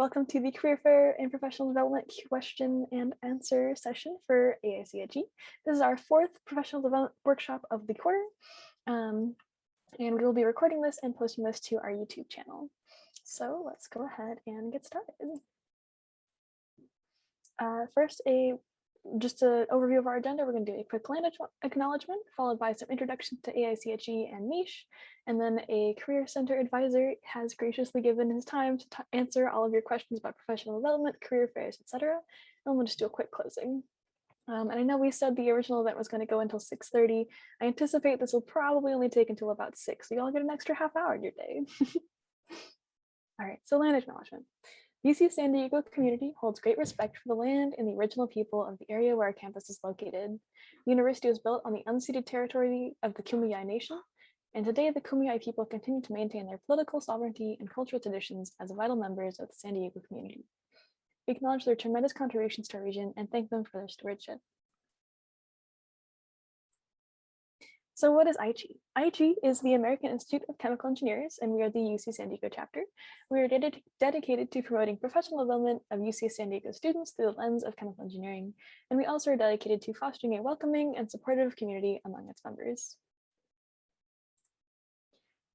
Welcome to the Career Fair and Professional Development question and answer session for AICHE. This is our fourth professional development workshop of the quarter, and we will be recording this and posting this to our YouTube channel. So let's go ahead and get started. First, just an overview of our agenda. We're going to do a quick land acknowledgement, followed by some introduction to AICHE and niche, and then a Career Center advisor has graciously given his time to answer all of your questions about professional development, career fairs, etc. And we'll just do a quick closing. And I know we said the original event was going to go until 6:30. I anticipate this will probably only take until about 6, so y'all get an extra half hour in your day. All right, so land acknowledgement. UC San Diego community holds great respect for the land and the original people of the area where our campus is located. The university was built on the unceded territory of the Kumeyaay Nation, and today the Kumeyaay people continue to maintain their political sovereignty and cultural traditions as vital members of the San Diego community. We acknowledge their tremendous contributions to our region and thank them for their stewardship. So what is aiche? Aiche is the American Institute of Chemical Engineers, and we are the UC San Diego chapter. We are dedicated to promoting professional development of UC San Diego students through the lens of chemical engineering, and we also are dedicated to fostering a welcoming and supportive community among its members.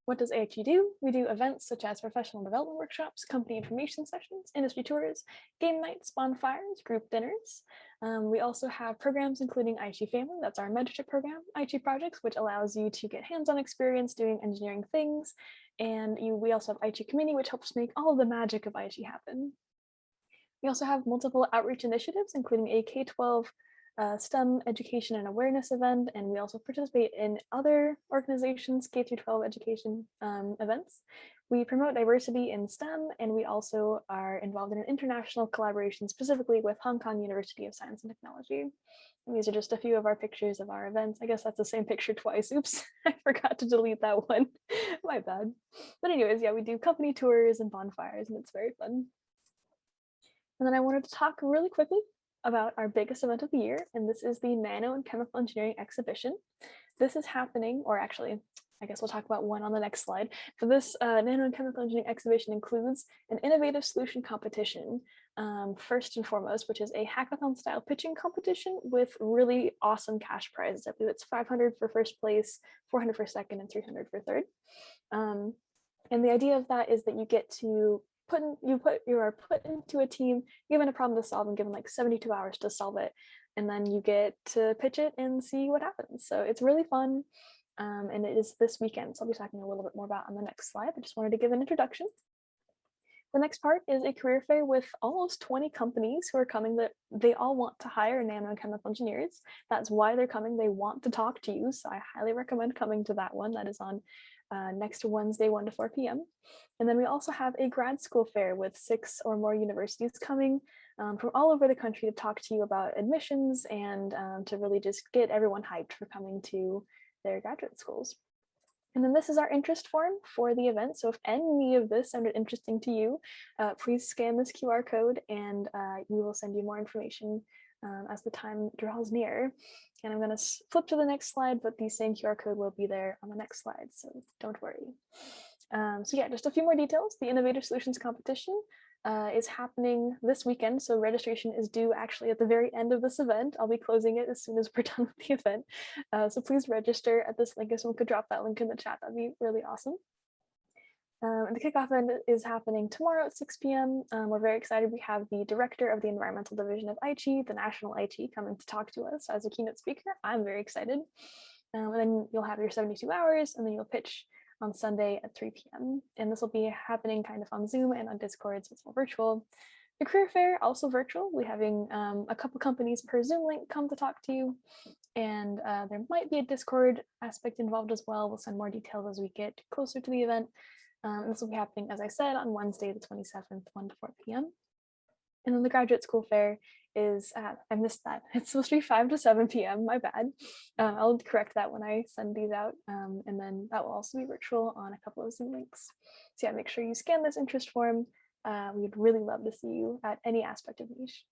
What does aiche do? We do events such as professional development workshops, company information sessions, industry tours, game nights, bonfires, group dinners. We also have programs including aiche Family, that's our mentorship program, aiche Projects, which allows you to get hands-on experience doing engineering things. And we also have aiche Committee, which helps make all of the magic of aiche happen. We also have multiple outreach initiatives, including a K-12 STEM education and awareness event, and we also participate in other organizations' K-12 education events. We promote diversity in STEM, and we also are involved in an international collaboration specifically with Hong Kong University of Science and Technology. And these are just a few of our pictures of our events. I guess that's the same picture twice. Oops, I forgot to delete that one. My bad. But anyways, yeah, we do company tours and bonfires, and it's very fun. And then I wanted to talk really quickly about our biggest event of the year, and this is the Nano and Chemical Engineering exhibition. This is happening, or actually, I guess we'll talk about one on the next slide. So this Nano and Chemical Engineering exhibition includes an innovative solution competition, first and foremost, which is a hackathon style pitching competition with really awesome cash prizes. I believe it's 500 for first place, 400 for second, and 300 for third. And the idea of that is that you get to you are put into a team, given a problem to solve, and given like 72 hours to solve it, and then you get to pitch it and see what happens. So it's really fun, and it is this weekend, so I'll be talking a little bit more about on the next slide. I just wanted to give an introduction. The next part is a career fair with almost 20 companies who are coming that they all want to hire nano and chemical engineers. That's why they're coming. They want to talk to you, so I highly recommend coming to that one. That is on next Wednesday, 1 to 4 p.m. And then we also have a grad school fair with 6 or more universities coming from all over the country to talk to you about admissions and to really just get everyone hyped for coming to their graduate schools. And then this is our interest form for the event. So if any of this sounded interesting to you, please scan this QR code and we will send you more information as the time draws near. And I'm going to flip to the next slide, but the same QR code will be there on the next slide, so don't worry. So yeah, just a few more details. The Innovative Solutions Competition is happening this weekend, so registration is due actually at the very end of this event. I'll be closing it as soon as we're done with the event. So please register at this link. If someone could drop that link in the chat, that'd be really awesome. And the kickoff event is happening tomorrow at 6 p.m. We're very excited. We have the director of the environmental division of aiche, the national aiche, coming to talk to us as a keynote speaker. I'm very excited. And then you'll have your 72 hours, and then you'll pitch on Sunday at 3 p.m. And this will be happening kind of on Zoom and on Discord, so it's all virtual. The career fair, also virtual. We're having a couple companies per Zoom link come to talk to you. And there might be a Discord aspect involved as well. We'll send more details as we get closer to the event. This will be happening, as I said, on Wednesday, the 27th, 1 to 4 p.m. And then the graduate school fair is, I missed that. It's supposed to be 5 to 7 p.m. My bad. I'll correct that when I send these out. And then that will also be virtual on a couple of Zoom links. So yeah, make sure you scan this interest form. We'd really love to see you at any aspect of niche.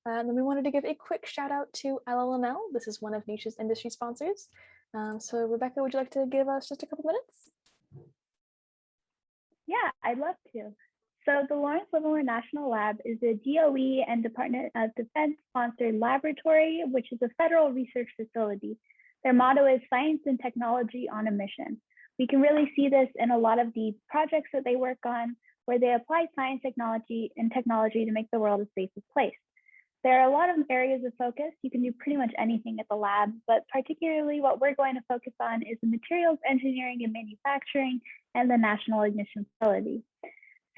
And then we wanted to give a quick shout out to LLML. This is one of Niche's industry sponsors. So Rebecca, would you like to give us just a couple minutes? Yeah, I'd love to. So the Lawrence Livermore National Lab is a DOE and Department of Defense sponsored laboratory, which is a federal research facility. Their motto is science and technology on a mission. We can really see this in a lot of the projects that they work on, where they apply science, technology to make the world a safer place. There are a lot of areas of focus. You can do pretty much anything at the lab, but particularly what we're going to focus on is the materials engineering and manufacturing and the National Ignition Facility.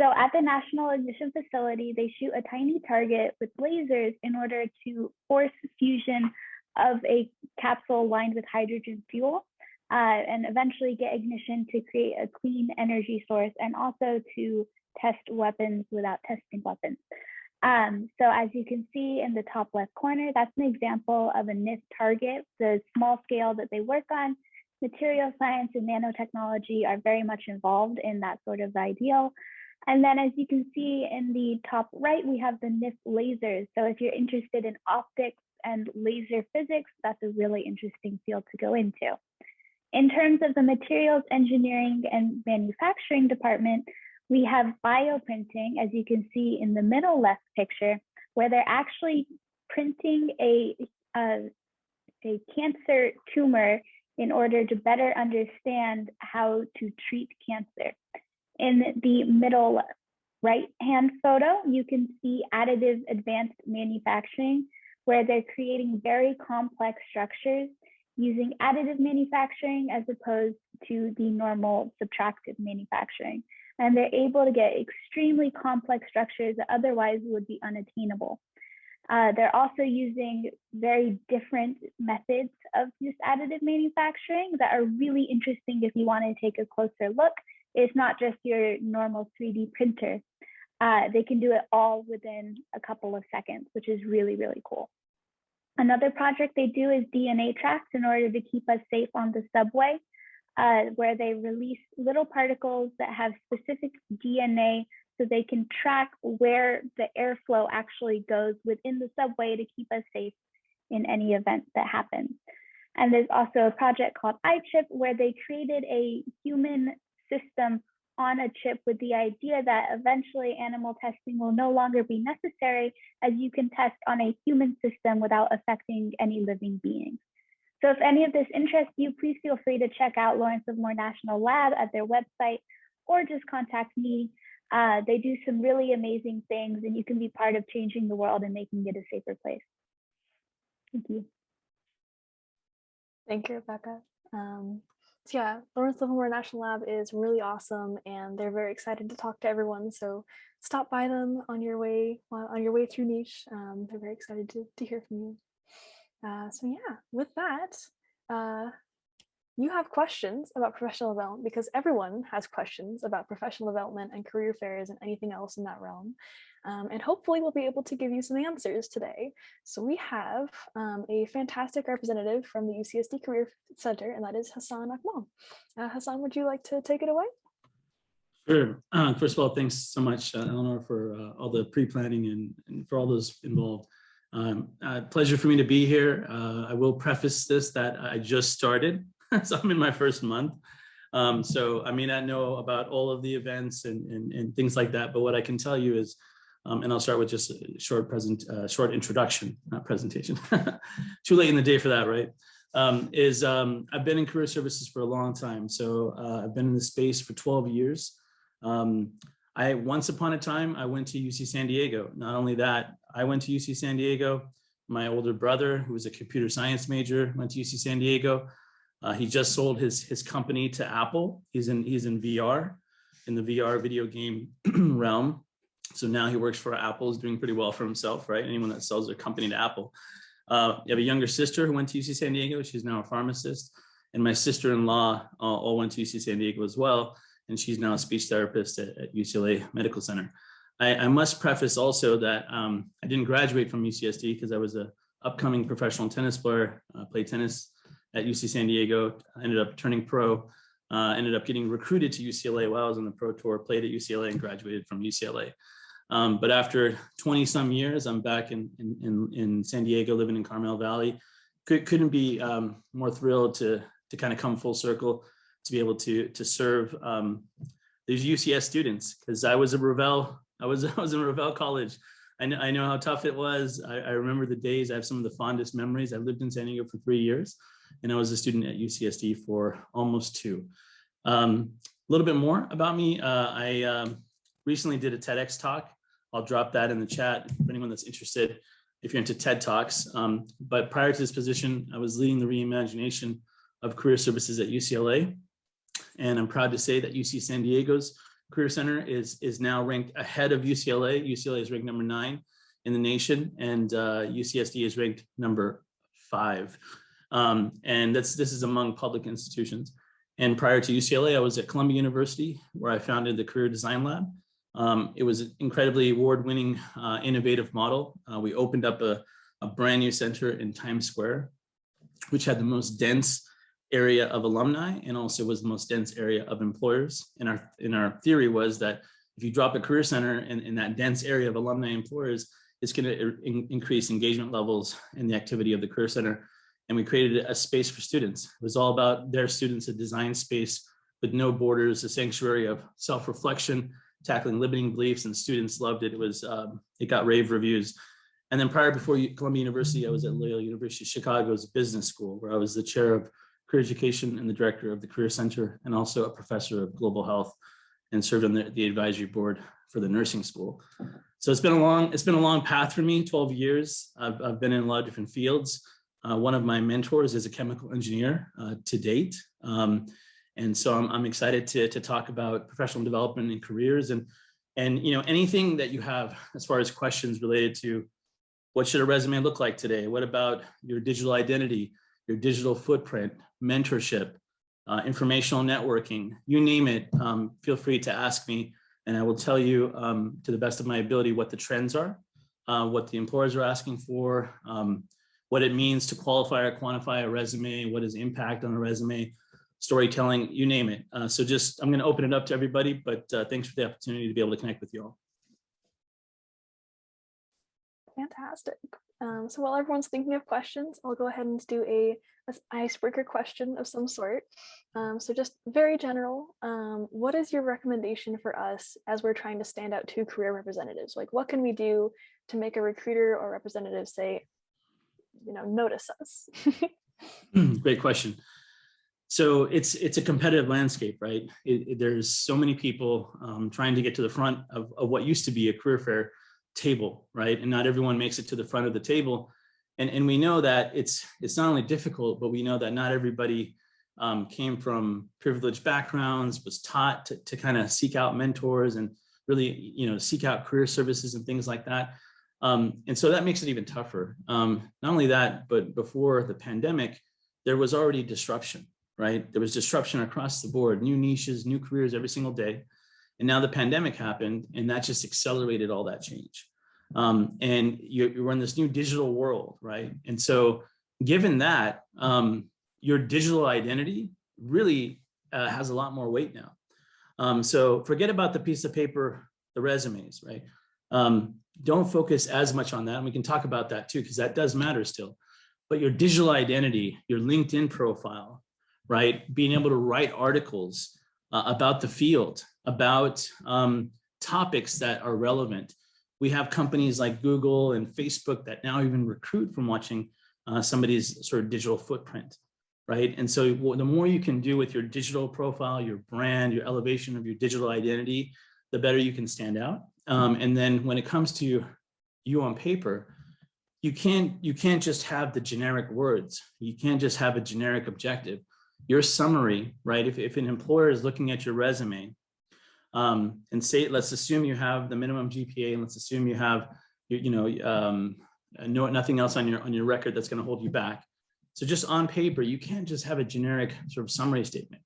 So at the National Ignition Facility, they shoot a tiny target with lasers in order to force fusion of a capsule lined with hydrogen fuel and eventually get ignition to create a clean energy source and also to test weapons without testing weapons. So as you can see in the top left corner, that's an example of a NIF target, the small scale that they work on. Material science and nanotechnology are very much involved in that sort of ideal. And then as you can see in the top right, we have the NIF lasers. So if you're interested in optics and laser physics, that's a really interesting field to go into. In terms of the materials engineering and manufacturing department, we have bioprinting, as you can see in the middle left picture, where they're actually printing a cancer tumor in order to better understand how to treat cancer. In the middle right-hand photo, you can see additive advanced manufacturing, where they're creating very complex structures using additive manufacturing as opposed to the normal subtractive manufacturing. And they're able to get extremely complex structures that otherwise would be unattainable. They're also using very different methods of this additive manufacturing that are really interesting if you want to take a closer look. It's not just your normal 3D printer. They can do it all within a couple of seconds, which is really, really cool. Another project they do is DNA tracks in order to keep us safe on the subway, where they release little particles that have specific DNA so they can track where the airflow actually goes within the subway to keep us safe in any event that happens. And there's also a project called aiche, where they created a human system on a chip with the idea that eventually animal testing will no longer be necessary, as you can test on a human system without affecting any living beings. So if any of this interests you, please feel free to check out Lawrence Livermore National Lab at their website, or just contact me. They do some really amazing things, and you can be part of changing the world and making it a safer place. Thank you. Thank you, Rebecca. So yeah, Lawrence Livermore National Lab is really awesome, and they're very excited to talk to everyone. So stop by them on your way through Niche. They're very excited to hear from you. So yeah, with that, you have questions about professional development, because everyone has questions about professional development and career fairs and anything else in that realm. And hopefully we'll be able to give you some answers today. So we have a fantastic representative from the UCSD Career Center, and that is Hassan Akmal. Hassan, would you like to take it away? Sure. First of all, thanks so much, Eleanor, for all the pre-planning and for all those involved. Pleasure for me to be here. I will preface this that I just started, so I'm in my first month. So I may not know about all of the events and things like that, but what I can tell you is, and I'll start with just a short introduction, not presentation. Too late in the day for that, right? I've been in career services for a long time. So I've been in the space for 12 years. Once upon a time, I went to UC San Diego. Not only that, I went to UC San Diego. My older brother, who was a computer science major, went to UC San Diego. He just sold his company to Apple. He's in VR, in the VR video game realm. So now he works for Apple, is doing pretty well for himself, right? Anyone that sells their company to Apple. You have a younger sister who went to UC San Diego. She's now a pharmacist. And my sister-in-law all went to UC San Diego as well. And she's now a speech therapist at UCLA Medical Center. I must preface also that I didn't graduate from UCSD because I was an upcoming professional tennis player, played tennis at UC San Diego, ended up turning pro, ended up getting recruited to UCLA while I was on the pro tour, played at UCLA and graduated from UCLA. But after 20 some years, I'm back in San Diego, living in Carmel Valley. Couldn't be more thrilled to kind of come full circle, to be able to serve there's UCS students, because I was in Revelle College. I know how tough it was. I remember the days. I have some of the fondest memories. I lived in San Diego for 3 years, and I was a student at UCSD for almost 2. A little bit more about me. I recently did a TEDx talk. I'll drop that in the chat for anyone that's interested, if you're into TED Talks. But prior to this position, I was leading the reimagination of career services at UCLA. And I'm proud to say that UC San Diego's Career Center is now ranked ahead of UCLA. UCLA is ranked number 9 in the nation, and UCSD is ranked number 5. And this is among public institutions. And prior to UCLA, I was at Columbia University, where I founded the Career Design Lab. It was an incredibly award-winning, innovative model. We opened up a brand new center in Times Square, which had the most dense area of alumni and also was the most dense area of employers. And our theory was that if you drop a career center in that dense area of alumni employers, it's going to increase engagement levels and the activity of the career center. And we created a space for students. It was all about their students, a design space with no borders, a sanctuary of self-reflection, tackling limiting beliefs, and students loved it. It got rave reviews. And then before Columbia University, I was at Loyola University Chicago's business school, where I was the chair of career education and the director of the Career Center, and also a professor of global health, and served on the advisory board for the nursing school. So it's been a long path for me, 12 years. I've been in a lot of different fields. One of my mentors is a chemical engineer to date. And so I'm excited to talk about professional development and careers, and anything that you have as far as questions related to what should a resume look like today? What about your digital identity, your digital footprint, mentorship, informational networking, you name it, feel free to ask me, and I will tell you to the best of my ability what the trends are, what the employers are asking for, what it means to qualify or quantify a resume, what is impact on a resume, storytelling, you name it. So I'm going to open it up to everybody, but thanks for the opportunity to be able to connect with you all. Fantastic. So while everyone's thinking of questions, I'll go ahead and do an icebreaker question of some sort. So just very general, what is your recommendation for us as we're trying to stand out to career representatives? Like, what can we do to make a recruiter or representative say, notice us? Great question. So it's a competitive landscape, right? There's so many people trying to get to the front of what used to be a career fair table, right? And not everyone makes it to the front of the table. And we know that it's not only difficult, but we know that not everybody came from privileged backgrounds, was taught to kind of seek out mentors and really, seek out career services and things like that. And so that makes it even tougher. Not only that, but before the pandemic, there was already disruption, right? There was disruption across the board, new niches, new careers every single day. And now the pandemic happened, and that just accelerated all that change. And you're in this new digital world, right? And so given that, your digital identity really has a lot more weight now. So forget about the piece of paper, the resumes, right? Don't focus as much on that. And we can talk about that too, because that does matter still. But your digital identity, your LinkedIn profile, right? Being able to write articles about the field, about topics that are relevant. We have companies like Google and Facebook that now even recruit from watching somebody's sort of digital footprint, right? And so the more you can do with your digital profile, your brand, your elevation of your digital identity, the better you can stand out. And then when it comes to you on paper, you can't just have the generic words. You can't just have a generic objective. Your summary, right? If an employer is looking at your resume and say, let's assume you have the minimum GPA, and let's assume you have, nothing else on your record that's going to hold you back. So just on paper, you can't just have a generic sort of summary statement.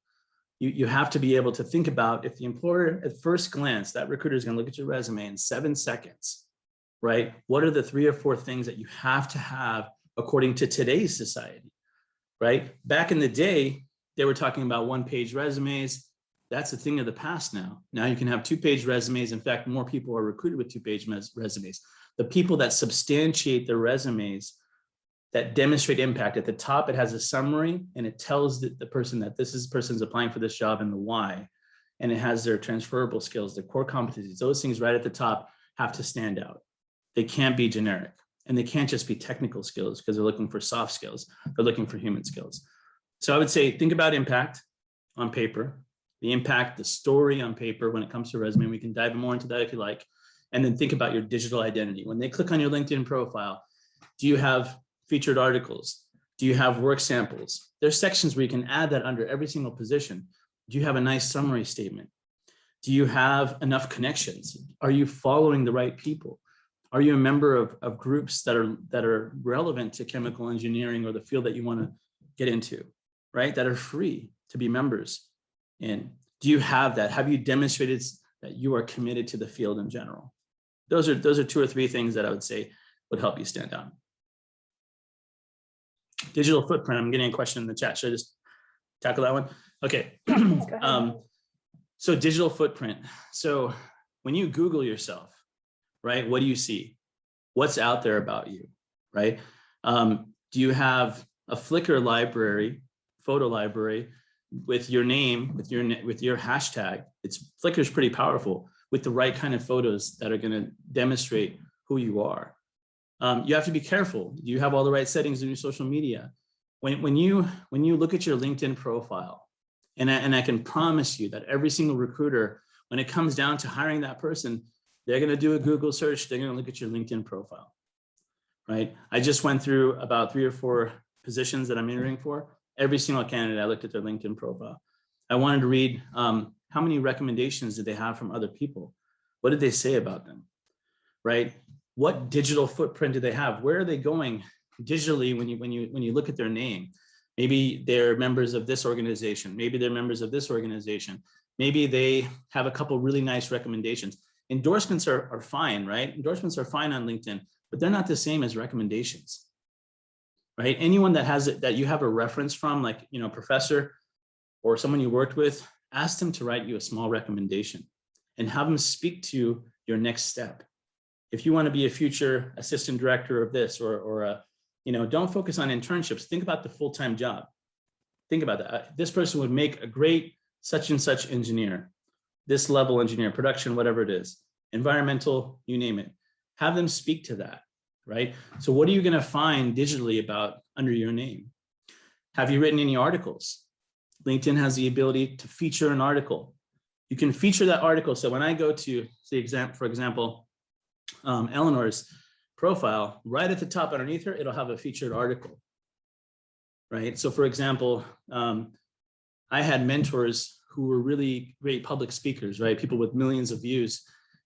You have to be able to think about, if the employer at first glance, that recruiter is going to look at your resume in 7 seconds, right? What are the 3 or 4 things that you have to have according to today's society, right? Back in the day, they were talking about 1-page resumes. That's a thing of the past now. Now you can have 2-page resumes. In fact, more people are recruited with 2-page resumes. The people that substantiate their resumes, that demonstrate impact, at the top, it has a summary and it tells the person that this person's applying for this job and the why. and it has their transferable skills, the core competencies, those things right at the top have to stand out. They can't be generic, and they can't just be technical skills because they're looking for soft skills. They're looking for human skills. So I would say, think about impact on paper, the impact, the story on paper when it comes to resume. We can dive more into that if you like. And then think about your digital identity. When they click on your LinkedIn profile, do you have featured articles? Do you have work samples? There's sections where you can add that under every single position. Do you have a nice summary statement? Do you have enough connections? Are you following the right people? Are you a member of groups that are relevant to chemical engineering or the field that you want to get into, right? That are free to be members in? Do you have that? Have you demonstrated that you are committed to the field in general? Those are 2 or 3 things that I would say would help you stand out. Digital footprint. I'm getting a question in the chat. Should I just tackle that one? Okay. Yeah, please go ahead. So digital footprint. So when you Google yourself, right, what do you see? What's out there about you, right? Do you have a Flickr library, photo library with your name, with your hashtag? Flickr is pretty powerful with the right kind of photos that are going to demonstrate who you are. You have to be careful. Do you have all the right settings in your social media? When you look at your LinkedIn profile, and I can promise you that every single recruiter, when it comes down to hiring that person, they're going to do a Google search. They're going to look at your LinkedIn profile, right? I just went through about 3 or 4 positions that I'm interviewing for. Every single candidate, I looked at their LinkedIn profile. I wanted to read how many recommendations did they have from other people? What did they say about them, right? What digital footprint do they have? Where are they going digitally when you look at their name? Maybe they're members of this organization. Maybe they're members of this organization. Maybe they have a couple really nice recommendations. Endorsements are fine, right? Endorsements are fine on LinkedIn, but they're not the same as recommendations, right? Anyone that has it, that you have a reference from, like, a professor or someone you worked with, ask them to write you a small recommendation and have them speak to your next step. If you want to be a future assistant director of this, or don't focus on internships, think about the full-time job. Think about that. This person would make a great such and such engineer, this level engineer, production, whatever it is, environmental, you name it. Have them speak to that, right? So what are you going to find digitally about under your name? Have you written any articles? LinkedIn has the ability to feature an article. You can feature that article. So when I go to, for example, Eleanor's profile, right at the top underneath her, it'll have a featured article, right? So for example, I had mentors who were really great public speakers, right? People with millions of views.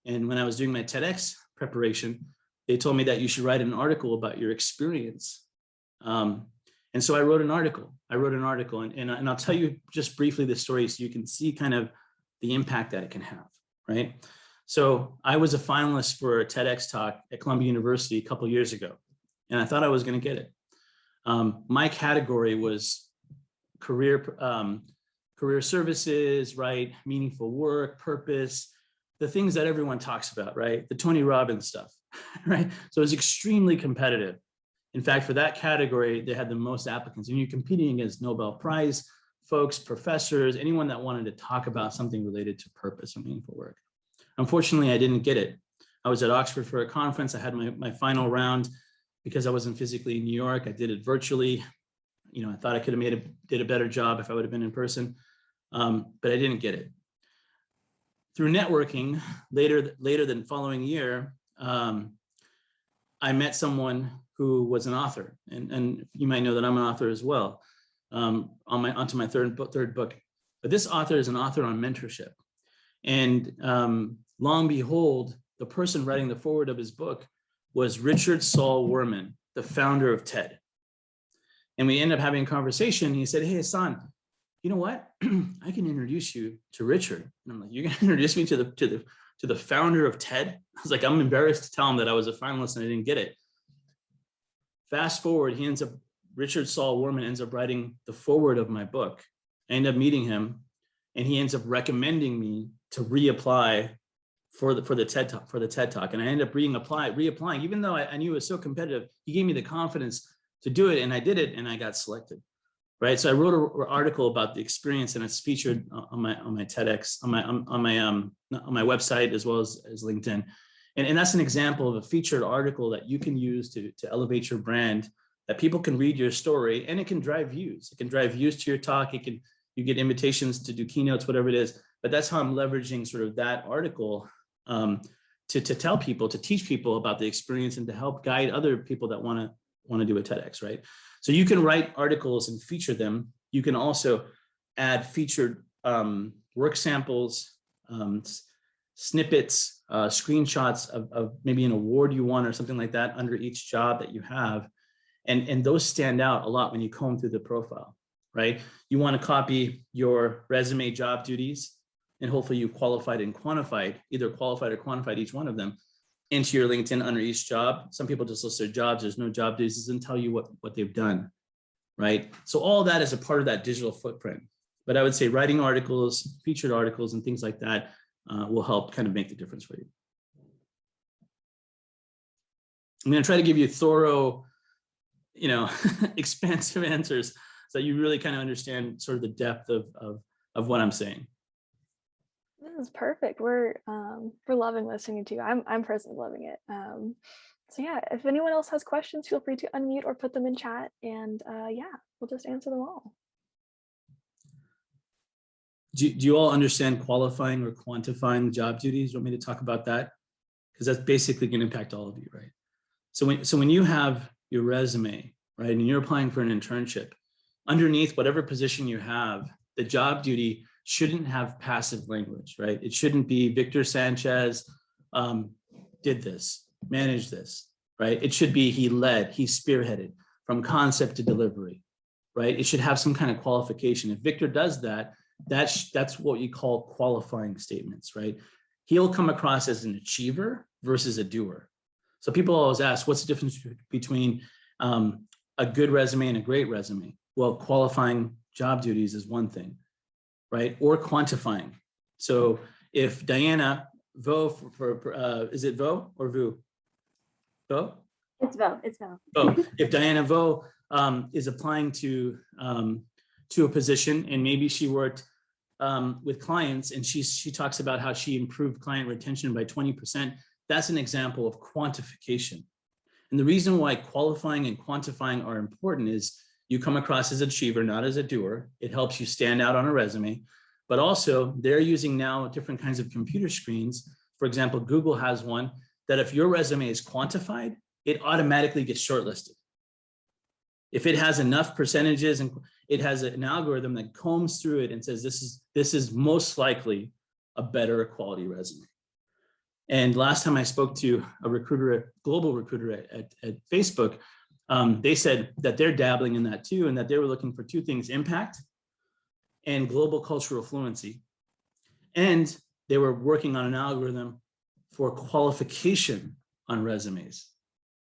And when I was doing my TEDx preparation, they told me that you should write an article about your experience. And so I wrote an article. And I'll tell you just briefly the story so you can see kind of the impact that it can have, right? So I was a finalist for a TEDx talk at Columbia University a couple of years ago, and I thought I was going to get it. My category was career services, right? Meaningful work, purpose, the things that everyone talks about, right? The Tony Robbins stuff, right? So it was extremely competitive. In fact, for that category, they had the most applicants, and you're competing against Nobel Prize folks, professors, anyone that wanted to talk about something related to purpose and meaningful work. Unfortunately, I didn't get it. I was at Oxford for a conference. I had my final round because I wasn't physically in New York. I did it virtually. I thought I could have did a better job if I would have been in person, but I didn't get it. Through networking, later than following year, I met someone who was an author, and you might know that I'm an author as well, onto my third book. But this author is an author on mentorship, and long behold, the person writing the foreword of his book was Richard Saul Wurman, the founder of TED. And we ended up having a conversation. He said, "Hey, Hassan, you know what? I can introduce you to Richard." And I'm like, "You're gonna introduce me to the founder of TED?" I was like, I'm embarrassed to tell him that I was a finalist and I didn't get it. Fast forward, Richard Saul Wurman ends up writing the foreword of my book. I end up meeting him, and he ends up recommending me to reapply for the TED Talk. And I ended up reapplying, even though I knew it was so competitive. He gave me the confidence to do it, and I did it, and I got selected. right? So I wrote an article about the experience, and it's featured on my TEDx, on my website, as well as LinkedIn. And that's an example of a featured article that you can use to elevate your brand, that people can read your story, and it can drive views. It can drive views to your talk. You get invitations to do keynotes, whatever it is. But that's how I'm leveraging sort of that article to tell people, to teach people about the experience, and to help guide other people that want to do a TEDx, right? So you can write articles and feature them. You can also add featured work samples, snippets, screenshots of maybe an award you won or something like that under each job that you have. And those stand out a lot when you comb through the profile, right? You want to copy your resume job duties, and hopefully you qualified and quantified, either qualified or quantified each one of them into your LinkedIn under each job. Some people just list their jobs. There's no job duties. It doesn't tell you what they've done, right? So all that is a part of that digital footprint. But I would say writing articles, featured articles, and things like that will help kind of make the difference for you. I'm going to try to give you thorough, expansive answers so that you really kind of understand sort of the depth of what I'm saying. This is perfect. We're loving listening to you. I'm personally loving it. So yeah, if anyone else has questions, feel free to unmute or put them in chat, and yeah, we'll just answer them all. Do you all understand qualifying or quantifying job duties? You want me to talk about that? Because that's basically going to impact all of you, right? So when you have your resume, right, and you're applying for an internship, underneath whatever position you have, the job duty shouldn't have passive language, right? It shouldn't be Victor Sanchez did this, managed this, right? It should be he led, he spearheaded from concept to delivery, right? It should have some kind of qualification. If Victor does that, that's what you call qualifying statements, right? He'll come across as an achiever versus a doer. So people always ask, what's the difference between a good resume and a great resume? Well, qualifying job duties is one thing, right? Or quantifying. So if Diana Vo, is it Vo or Vu? Vo? It's Vo. It's Vo. Oh, if Diana Vo is applying to a position, and maybe she worked with clients, and she talks about how she improved client retention by 20%, that's an example of quantification. And the reason why qualifying and quantifying are important is you come across as an achiever, not as a doer. It helps you stand out on a resume, but also they're using now different kinds of computer screens. For example, Google has one that if your resume is quantified, it automatically gets shortlisted. If it has enough percentages, and it has an algorithm that combs through it and says, this is most likely a better quality resume. And last time I spoke to a recruiter, a global recruiter at Facebook, they said that they're dabbling in that too, and that they were looking for two things: impact and global cultural fluency. And they were working on an algorithm for qualification on resumes.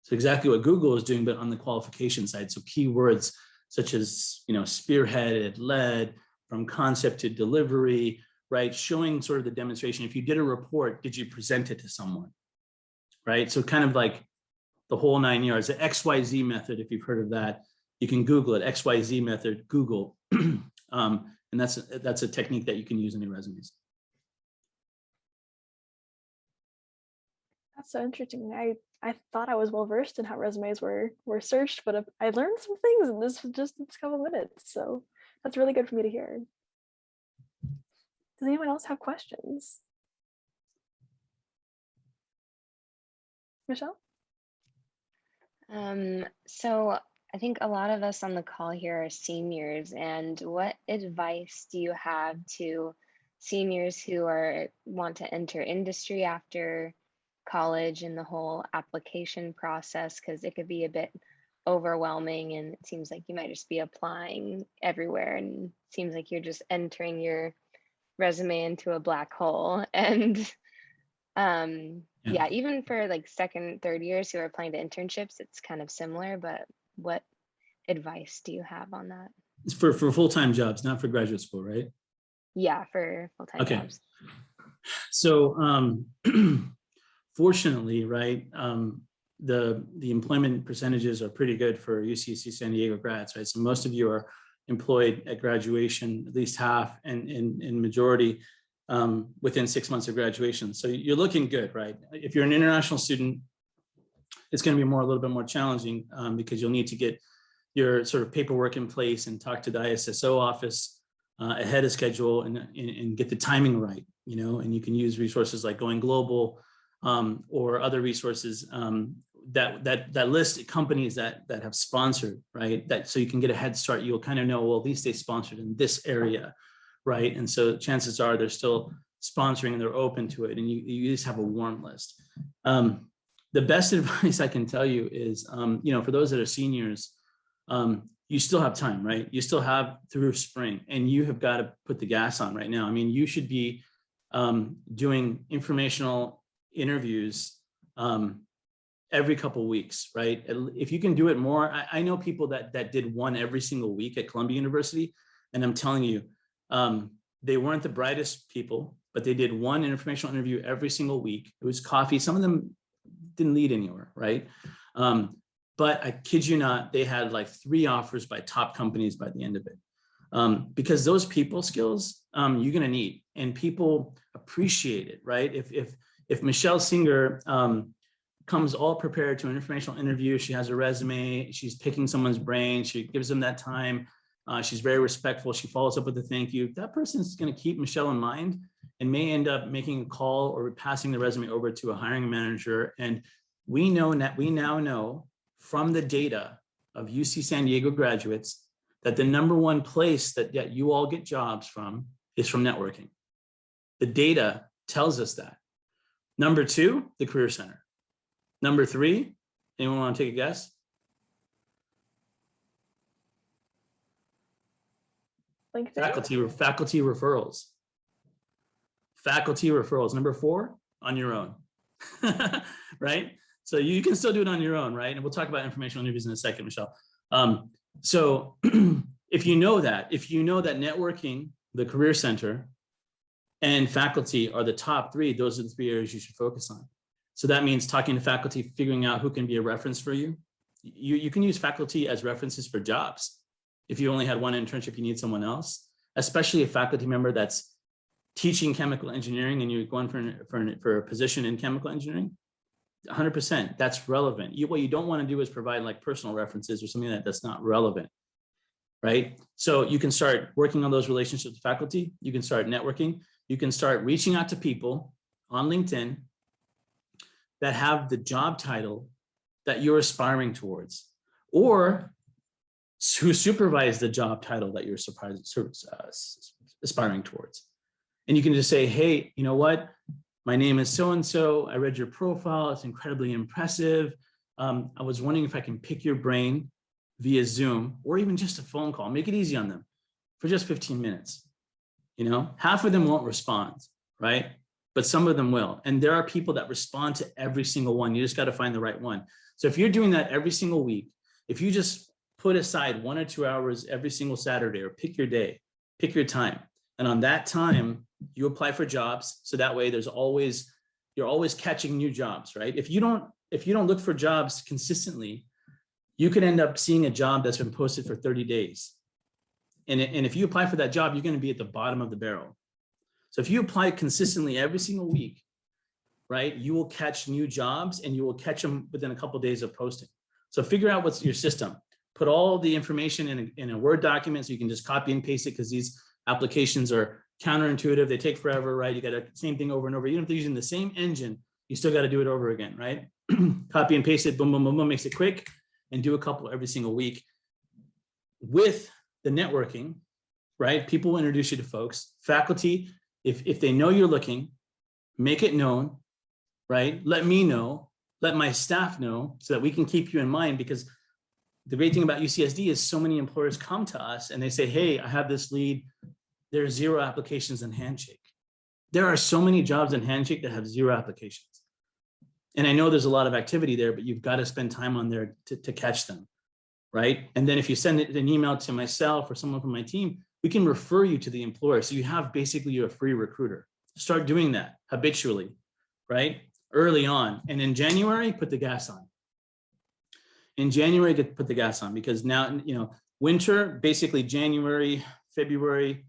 So exactly what Google is doing, but on the qualification side. So keywords such as, spearheaded, led, from concept to delivery, right? Showing sort of the demonstration. If you did a report, did you present it to someone, right? So kind of like the whole 9 yards. The XYZ method, if you've heard of that, you can Google it, XYZ method, Google. And that's a technique that you can use in your resumes. That's so interesting. I thought I was well versed in how resumes were searched, but I learned some things in this couple of minutes. So that's really good for me to hear. Does anyone else have questions? Michelle? So I think a lot of us on the call here are seniors, and what advice do you have to seniors who want to enter industry after college and the whole application process? Because it could be a bit overwhelming, and it seems like you might just be applying everywhere, and it seems like you're just entering your resume into a black hole. And yeah, even for like second, third years who are applying to internships, it's kind of similar, but what advice do you have on that? It's for full-time jobs, not for graduate school, right? Yeah, for full-time jobs. So fortunately, right, the employment percentages are pretty good for UC San Diego grads, right? So most of you are employed at graduation, at least half, and in majority within 6 months of graduation. So you're looking good, right? If you're an international student, it's going to be a little bit more challenging because you'll need to get your sort of paperwork in place and talk to the ISSO office ahead of schedule and get the timing right, you know, and you can use resources like Going Global or other resources that list companies that have sponsored, right? That so you can get a head start. You'll kind of know, well, at least they sponsored in this area, right? And so chances are they're still sponsoring and they're open to it, and you just have a warm list. The best advice I can tell you is, you know, for those that are seniors, you still have time, right? You still have through spring, and you have got to put the gas on right now. I mean, you should be doing informational interviews every couple of weeks, right? If you can do it more, I know people that did one every single week at Columbia University, and I'm telling you, they weren't the brightest people, but they did one informational interview every single week. It was coffee. Some of them didn't lead anywhere, right? But I kid you not, they had like 3 offers by top companies by the end of it. Because those people skills you're gonna need, and people appreciate it, right? If Michelle Singer comes all prepared to an informational interview, she has a resume, she's picking someone's brain, she gives them that time, she's very respectful, she follows up with a thank you, that person's gonna keep Michelle in mind and may end up making a call or passing the resume over to a hiring manager. And we now know from the data of UC San Diego graduates that the #1 place that you all get jobs from is from networking. The data tells us that. #2, the Career Center. #3, anyone want to take a guess? LinkedIn? Faculty referrals. Faculty referrals. #4, on your own, right? So you can still do it on your own, right? And we'll talk about informational interviews in a second, Michelle. So if you know that networking, the Career Center, and faculty are the top 3, those are the 3 areas you should focus on. So that means talking to faculty, figuring out who can be a reference for you. You can use faculty as references for jobs. If you only had one internship, you need someone else, especially a faculty member that's teaching chemical engineering and you're going for a position in chemical engineering. 100%, that's relevant. What you don't want to do is provide like personal references or something that's not relevant, right? So you can start working on those relationships with faculty. You can start networking. You can start reaching out to people on LinkedIn that have the job title that you're aspiring towards, or who supervise the job title that you're aspiring towards. And you can just say, hey, you know what? My name is so-and-so. I read your profile. It's incredibly impressive. I was wondering if I can pick your brain via Zoom or even just a phone call. Make it easy on them for just 15 minutes. You know, half of them won't respond, right? But some of them will. And there are people that respond to every single one. You just got to find the right one. So if you're doing that every single week, if you just put aside 1 or 2 hours every single Saturday, or pick your day, pick your time. And on that time, you apply for jobs. So that way you're always catching new jobs, right? If you don't look for jobs consistently, you could end up seeing a job that's been posted for 30 days. And if you apply for that job, you're going to be at the bottom of the barrel. So if you apply consistently every single week, right, you will catch new jobs and you will catch them within a couple of days of posting. So figure out what's your system. Put all the information in a Word document so you can just copy and paste it, because these applications are counterintuitive. They take forever, right? You got the same thing over and over. Even if they're using the same engine, you still got to do it over again, right? Copy and paste it, boom, boom, boom, boom, makes it quick, and do a couple every single week. With the networking, right? People will introduce you to folks. Faculty, if they know you're looking, make it known, right? Let me know, let my staff know, so that we can keep you in mind. Because the great thing about UCSD is so many employers come to us and they say, hey, I have this lead. There's 0 applications in Handshake. There are so many jobs in Handshake that have 0 applications. And I know there's a lot of activity there, but you've got to spend time on there to catch them, right? And then if you send an email to myself or someone from my team, we can refer you to the employer. So you have basically a free recruiter. Start doing that habitually, right? Early on. And in January, put the gas on. In January, put the gas on, because now, you know, Winter, basically January, February,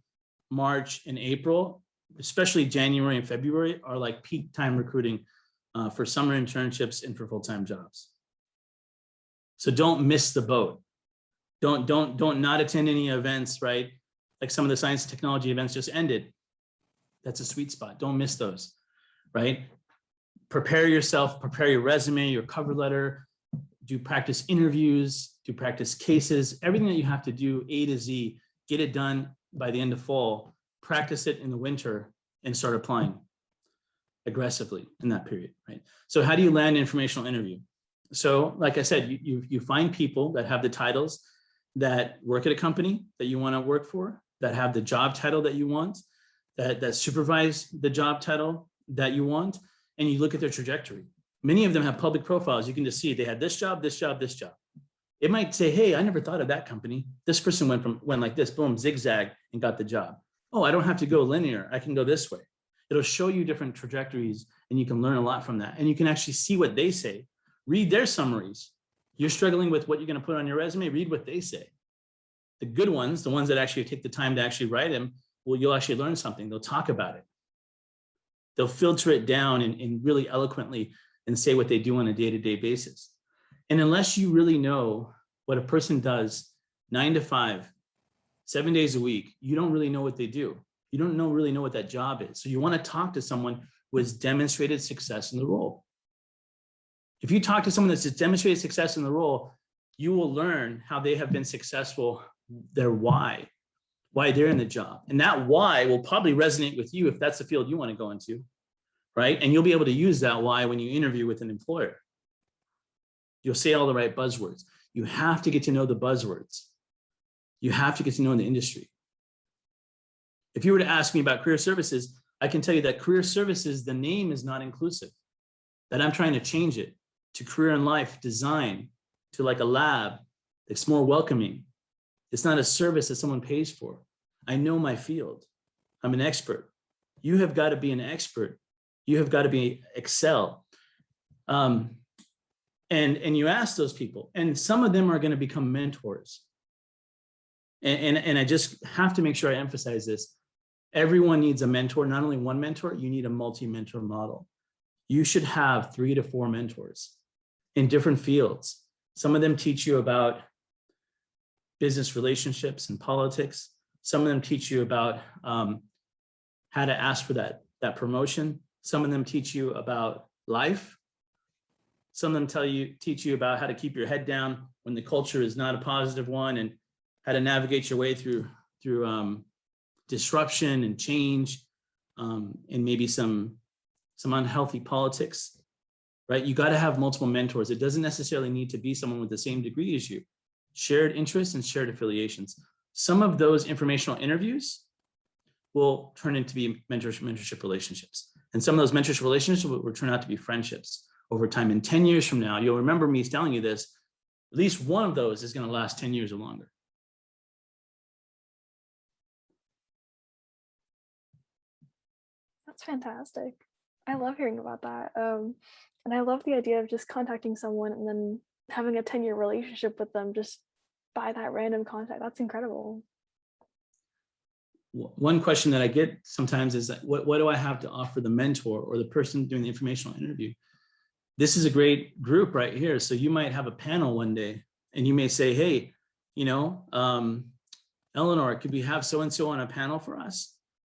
March, and April, especially January and February, are like peak time recruiting for summer internships and for full-time jobs. So don't miss the boat. Don't not attend any events, right? Like some of the science and technology events just ended. That's a sweet spot. Don't miss those, right? Prepare yourself, prepare your resume, your cover letter, do practice interviews, do practice cases, everything that you have to do A to Z, get it done by the end of fall, practice it in the winter, and start applying aggressively in that period, right? So how do you land an informational interview? So like I said, you find people that have the titles that work at a company that you want to work for, that have the job title that you want, that supervise the job title that you want, and you look at their trajectory. Many of them have public profiles. You can just see they had this job, this job, this job. It might say, hey, I never thought of that company. This person went like this, boom, zigzag, and got the job. Oh, I don't have to go linear. I can go this way. It'll show you different trajectories, and you can learn a lot from that. And you can actually see what they say. Read their summaries. You're struggling with what you're going to put on your resume, read what they say. The good ones, the ones that actually take the time to actually write them, well, you'll actually learn something. They'll talk about it. They'll filter it down and really eloquently and say what they do on a day-to-day basis. And unless you really know what a person does 9 to 5, 7 days a week, you don't really know what they do. You don't really know what that job is. So you want to talk to someone who has demonstrated success in the role. If you talk to someone that's demonstrated success in the role, you will learn how they have been successful, their why they're in the job. And that why will probably resonate with you if that's the field you want to go into, right? And you'll be able to use that why when you interview with an employer. You'll say all the right buzzwords. You have to get to know the buzzwords. You have to get to know the industry. If you were to ask me about career services, I can tell you that career services, the name is not inclusive, that I'm trying to change it to career and life design, to like a lab that's more welcoming. It's not a service that someone pays for. I know my field. I'm an expert. You have got to be an expert. You have got to excel. And you ask those people, and some of them are going to become mentors. And I just have to make sure I emphasize this. Everyone needs a mentor, not only one mentor, you need a multi-mentor model. You should have 3 to 4 mentors in different fields. Some of them teach you about business relationships and politics. Some of them teach you about how to ask for that promotion. Some of them teach you about life. Some of them teach you about how to keep your head down when the culture is not a positive one, and how to navigate your way through disruption and change, and maybe some unhealthy politics, right? You got to have multiple mentors. It doesn't necessarily need to be someone with the same degree as you. Shared interests and shared affiliations. Some of those informational interviews will turn into be mentorship relationships. And some of those mentorship relationships will turn out to be friendships over time. And 10 years from now, you'll remember me telling you this, at least one of those is going to last 10 years or longer. That's fantastic. I love hearing about that. And I love the idea of just contacting someone and then having a 10-year relationship with them just by that random contact. That's incredible. One question that I get sometimes is, what do I have to offer the mentor or the person doing the informational interview? This is a great group right here. So you might have a panel one day and you may say, hey, Eleanor, could we have so-and-so on a panel for us?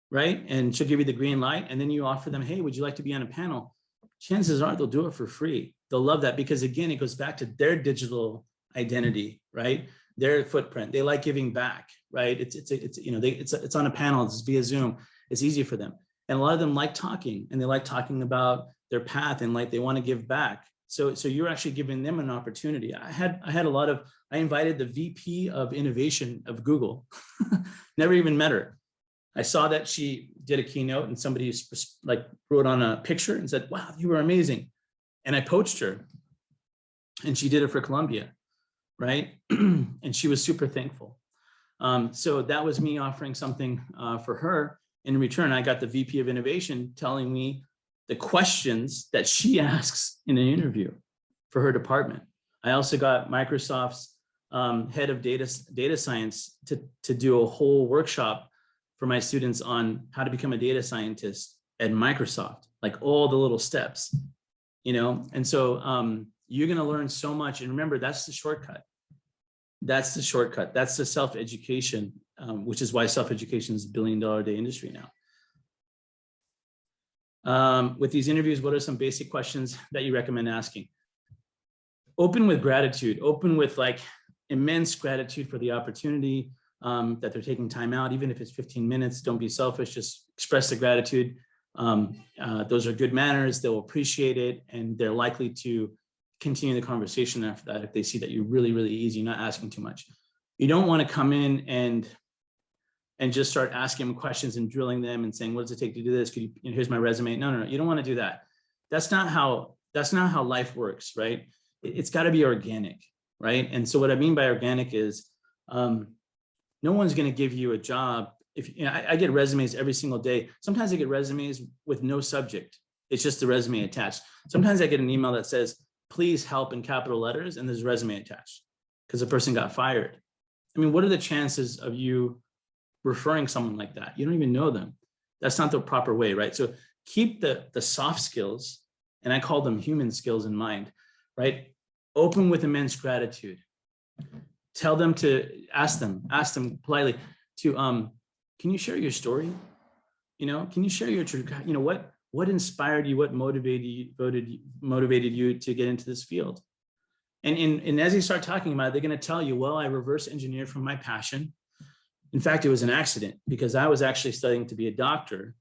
Right? And she'll give you the green light, and then you offer them, hey, would you like to be on a panel? Chances are they'll do it for free. They'll love that because, again, it goes back to their digital identity, right? Their footprint. They like giving back, right? It's on a panel. It's via Zoom. It's easy for them, and a lot of them like talking, and they like talking about their path, and like they want to give back. So you're actually giving them an opportunity. I invited the VP of innovation of Google. Never even met her. I saw that she did a keynote and somebody like wrote on a picture and said, wow, you were amazing. And I poached her, and she did it for Columbia, right? And she was super thankful. So that was me offering something for her. In return, I got the VP of innovation telling me the questions that she asks in an interview for her department. I also got Microsoft's head of data science to do a whole workshop for my students on how to become a data scientist at Microsoft, like all the little steps, you know? And so you're gonna learn so much. And remember, that's the shortcut. That's the shortcut. That's the self-education, which is why self-education is a $1 billion a day industry now. With these interviews, what are some basic questions that you recommend asking? Open with gratitude, open with like immense gratitude for the opportunity, that they're taking time out, even if it's 15 minutes, don't be selfish, just express the gratitude. Those are good manners, they'll appreciate it, and they're likely to continue the conversation after that if they see that you're really, really easy, you're not asking too much. You don't want to come in and just start asking them questions and drilling them and saying, what does it take to do this? Could you know, here's my resume. No, you don't want to do that. That's not how life works, right? It's got to be organic, right? And so what I mean by organic is, no one's going to give you a job. If you know, I get resumes every single day. Sometimes I get resumes with no subject. It's just the resume attached. Sometimes I get an email that says, please help in capital letters, and there's a resume attached because the person got fired. I mean, what are the chances of you referring someone like that? You don't even know them. That's not the proper way, right? So keep the soft skills, and I call them human skills, in mind, right? Open with immense gratitude. Tell them to ask them politely to, can you share your story? You know, can you share your, you know, what inspired you? What motivated you to get into this field? And as you start talking about it, they're going to tell you, well, I reverse engineered from my passion. In fact, it was an accident because I was actually studying to be a doctor.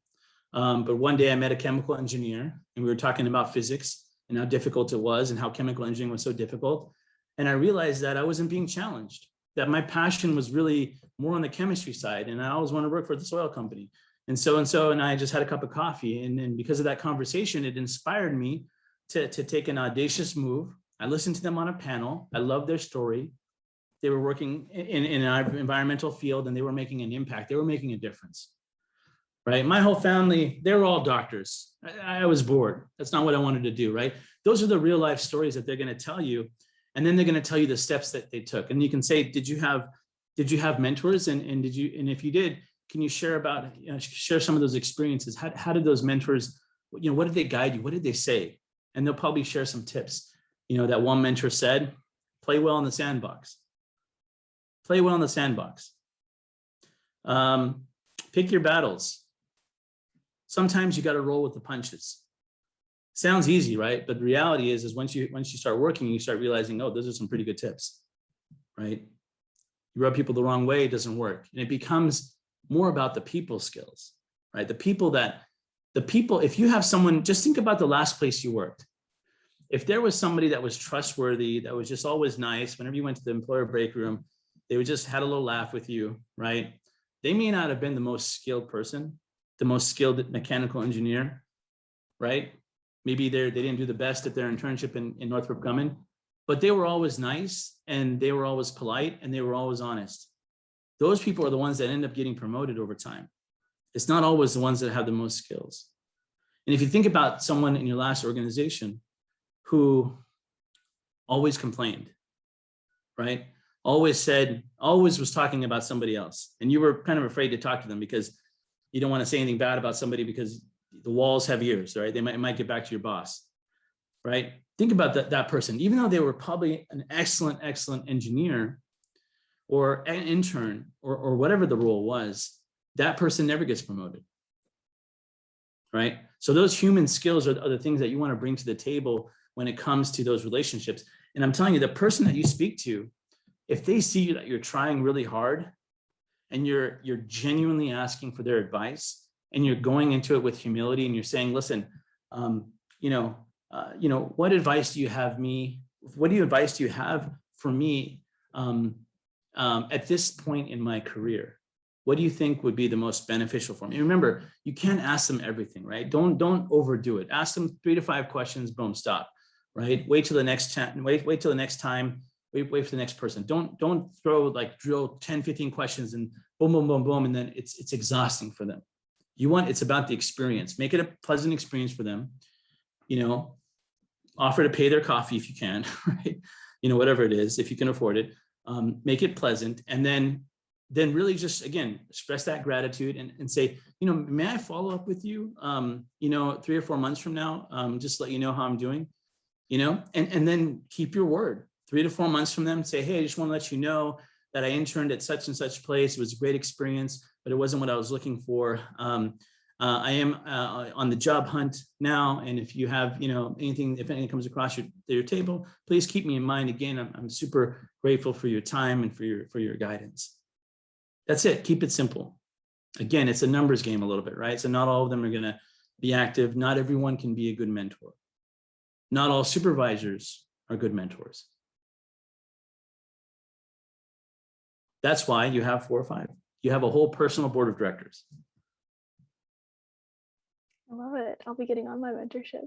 But one day I met a chemical engineer and we were talking about physics and how difficult it was and how chemical engineering was so difficult. And I realized that I wasn't being challenged, that my passion was really more on the chemistry side. And I always wanted to work for this oil company. And I just had a cup of coffee. And because of that conversation, it inspired me to take an audacious move. I listened to them on a panel. I loved their story. They were working in an environmental field and they were making an impact. They were making a difference, right? My whole family, they were all doctors. I was bored. That's not what I wanted to do, right? Those are the real life stories that they're going to tell you. And then they're going to tell you the steps that they took. And you can say, did you have mentors? And if you did, can you share share some of those experiences? How did those mentors, you know, what did they guide you? What did they say? And they'll probably share some tips. You know, that one mentor said, play well in the sandbox. Play well in the sandbox. Pick your battles. Sometimes you got to roll with the punches. Sounds easy, right? But the reality is once you start working, you start realizing, oh, those are some pretty good tips, right? You rub people the wrong way, it doesn't work. And it becomes more about the people skills, right? The people, if you have someone, just think about the last place you worked. If there was somebody that was trustworthy, that was just always nice, whenever you went to the employer break room, they would just had a little laugh with you, right? They may not have been the most skilled person, the most skilled mechanical engineer, right? Maybe they didn't do the best at their internship in Northrop Grumman, but they were always nice and they were always polite and they were always honest. Those people are the ones that end up getting promoted over time. It's not always the ones that have the most skills. And if you think about someone in your last organization who always complained, right? Always was talking about somebody else. And you were kind of afraid to talk to them because you don't want to say anything bad about somebody because the walls have ears, right? It might get back to your boss, right? Think about that person, even though they were probably an excellent engineer or an intern or whatever the role was, that person never gets promoted, right? So those human skills are the things that you want to bring to the table when it comes to those relationships. And I'm telling you, the person that you speak to, if they see that you're trying really hard and you're genuinely asking for their advice and you're going into it with humility and you're saying, listen, what advice do you have me? What advice do you have for me at this point in my career? What do you think would be the most beneficial for me? Remember, you can't ask them everything, right? Don't overdo it. Ask them 3 to 5 questions, boom, stop, right? Wait till the next time. Wait till the next time. Wait for the next person. Don't drill 10, 15 questions and boom, boom, boom, boom, and then it's exhausting for them. It's about the experience. Make it a pleasant experience for them. You know, offer to pay their coffee if you can, right? You know, whatever it is, if you can afford it. make it pleasant, and then really just, again, express that gratitude and say, may I follow up with you, 3 or 4 months from now, just let you know how I'm doing, and then keep your word. 3 to 4 months from them, say, hey, I just want to let you know that I interned at such and such place. It was a great experience, but it wasn't what I was looking for. I am on the job hunt now, and if you have, anything, if anything comes across your table, please keep me in mind. Again, I'm super grateful for your time and for your guidance. That's it. Keep it simple. Again, it's a numbers game a little bit, right? So not all of them are going to be active. Not everyone can be a good mentor. Not all supervisors are good mentors. That's why you have 4 or 5. You have a whole personal board of directors. I love it. I'll be getting on my mentorship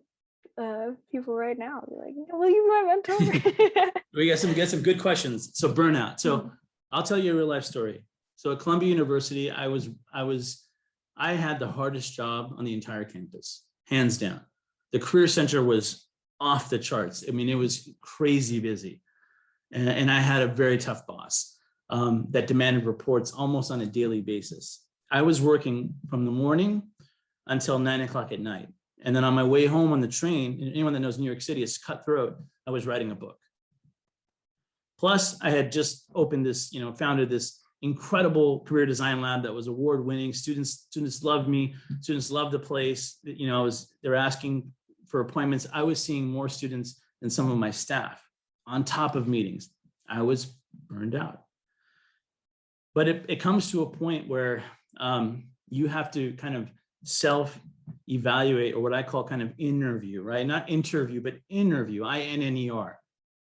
people right now. Be like, will you be my mentor? We get some good questions. So burnout. So I'll tell you a real life story. So at Columbia University, I had the hardest job on the entire campus, hands down. The career center was off the charts. I mean, it was crazy busy. And I had a very tough boss that demanded reports almost on a daily basis. I was working from the morning until 9 o'clock at night. And then on my way home on the train, and anyone that knows New York City is cutthroat, I was writing a book. Plus, I had just opened this, founded this incredible career design lab that was award-winning. Students loved me. Students loved the place. They're asking for appointments. I was seeing more students than some of my staff on top of meetings. I was burned out. But it comes to a point where you have to kind of self-evaluate, or what I call kind of interview, right? Not interview, but interview, I-N-N-E-R,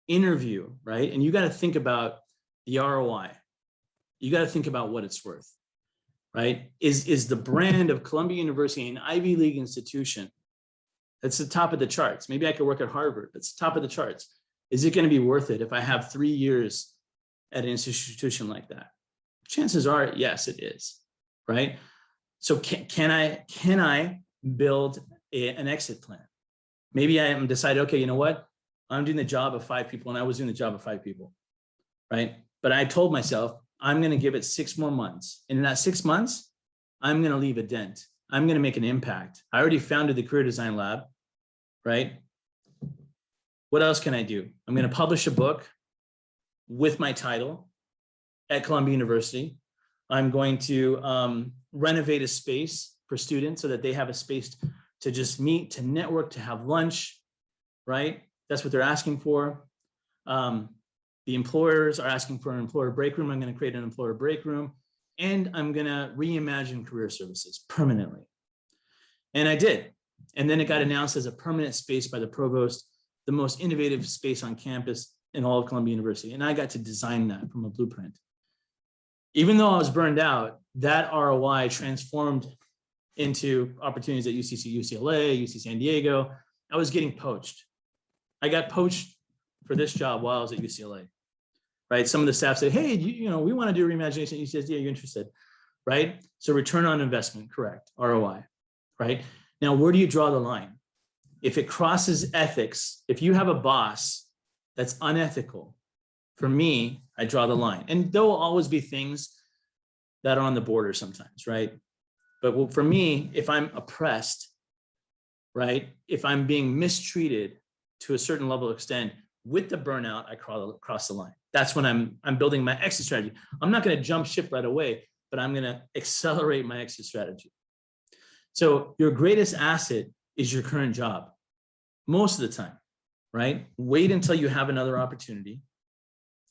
interview, right? And you got to think about the ROI. You got to think about what it's worth, right? Is the brand of Columbia University an Ivy League institution? That's the top of the charts. Maybe I could work at Harvard. That's the top of the charts. Is it going to be worth it if I have 3 years at an institution like that? Chances are, yes, it is, right? So can I build an exit plan? Maybe I am decided, okay, you know what? I'm doing the job of 5 people, and I was doing the job of 5 people, right? But I told myself, I'm going to give it 6 more months. And in that 6 months, I'm going to leave a dent. I'm going to make an impact. I already founded the Career Design Lab, right? What else can I do? I'm going to publish a book with my title at Columbia University. I'm going to renovate a space for students so that they have a space to just meet, to network, to have lunch, right? That's what they're asking for. The employers are asking for an employer break room. I'm going to create an employer break room, and I'm going to reimagine career services permanently. And I did. And then it got announced as a permanent space by the provost, the most innovative space on campus in all of Columbia University. And I got to design that from a blueprint. Even though I was burned out, that ROI transformed into opportunities at UCC, UCLA, UC San Diego. I was getting poached. I got poached for this job while I was at UCLA, right? Some of the staff said, hey, we want to do reimagination at UCSD. Are you interested, right? So return on investment, correct, ROI, right? Now, where do you draw the line? If it crosses ethics, if you have a boss that's unethical, for me, I draw the line. And there will always be things that are on the border sometimes, right? But for me, if I'm oppressed, right? If I'm being mistreated to a certain level of extent with the burnout, I cross the line. That's when I'm building my exit strategy. I'm not going to jump ship right away, but I'm going to accelerate my exit strategy. So your greatest asset is your current job most of the time, right? Wait until you have another opportunity.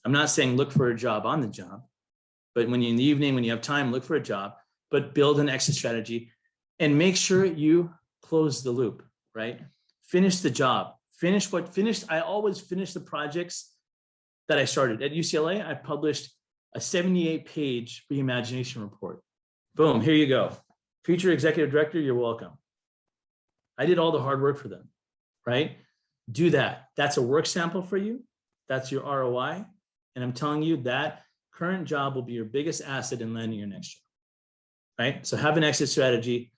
I'm not saying look for a job on the job, but when you're in the evening, when you have time, look for a job, but build an exit strategy and make sure you close the loop, right? Finish the job. I always finish the projects that I started. At UCLA, I published a 78-page reimagination report. Boom, here you go. Future executive director, you're welcome. I did all the hard work for them, right? Do that. That's a work sample for you. That's your ROI. And I'm telling you that current job will be your biggest asset in landing your next job, right? So have an exit strategy.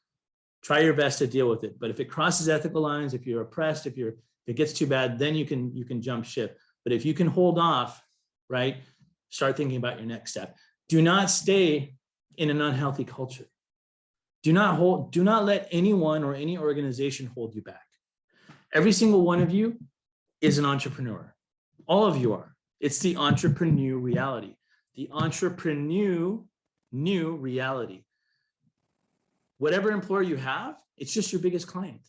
Try your best to deal with it. But if it crosses ethical lines, if you're oppressed, if it gets too bad, then you can jump ship. But if you can hold off, right? start thinking about your next step. Do not stay in an unhealthy culture. Do not let anyone or any organization hold you back. Every single one of you is an entrepreneur. All of you are. It's the entrepreneur reality. The entrepreneur new reality. Whatever employer you have, it's just your biggest client.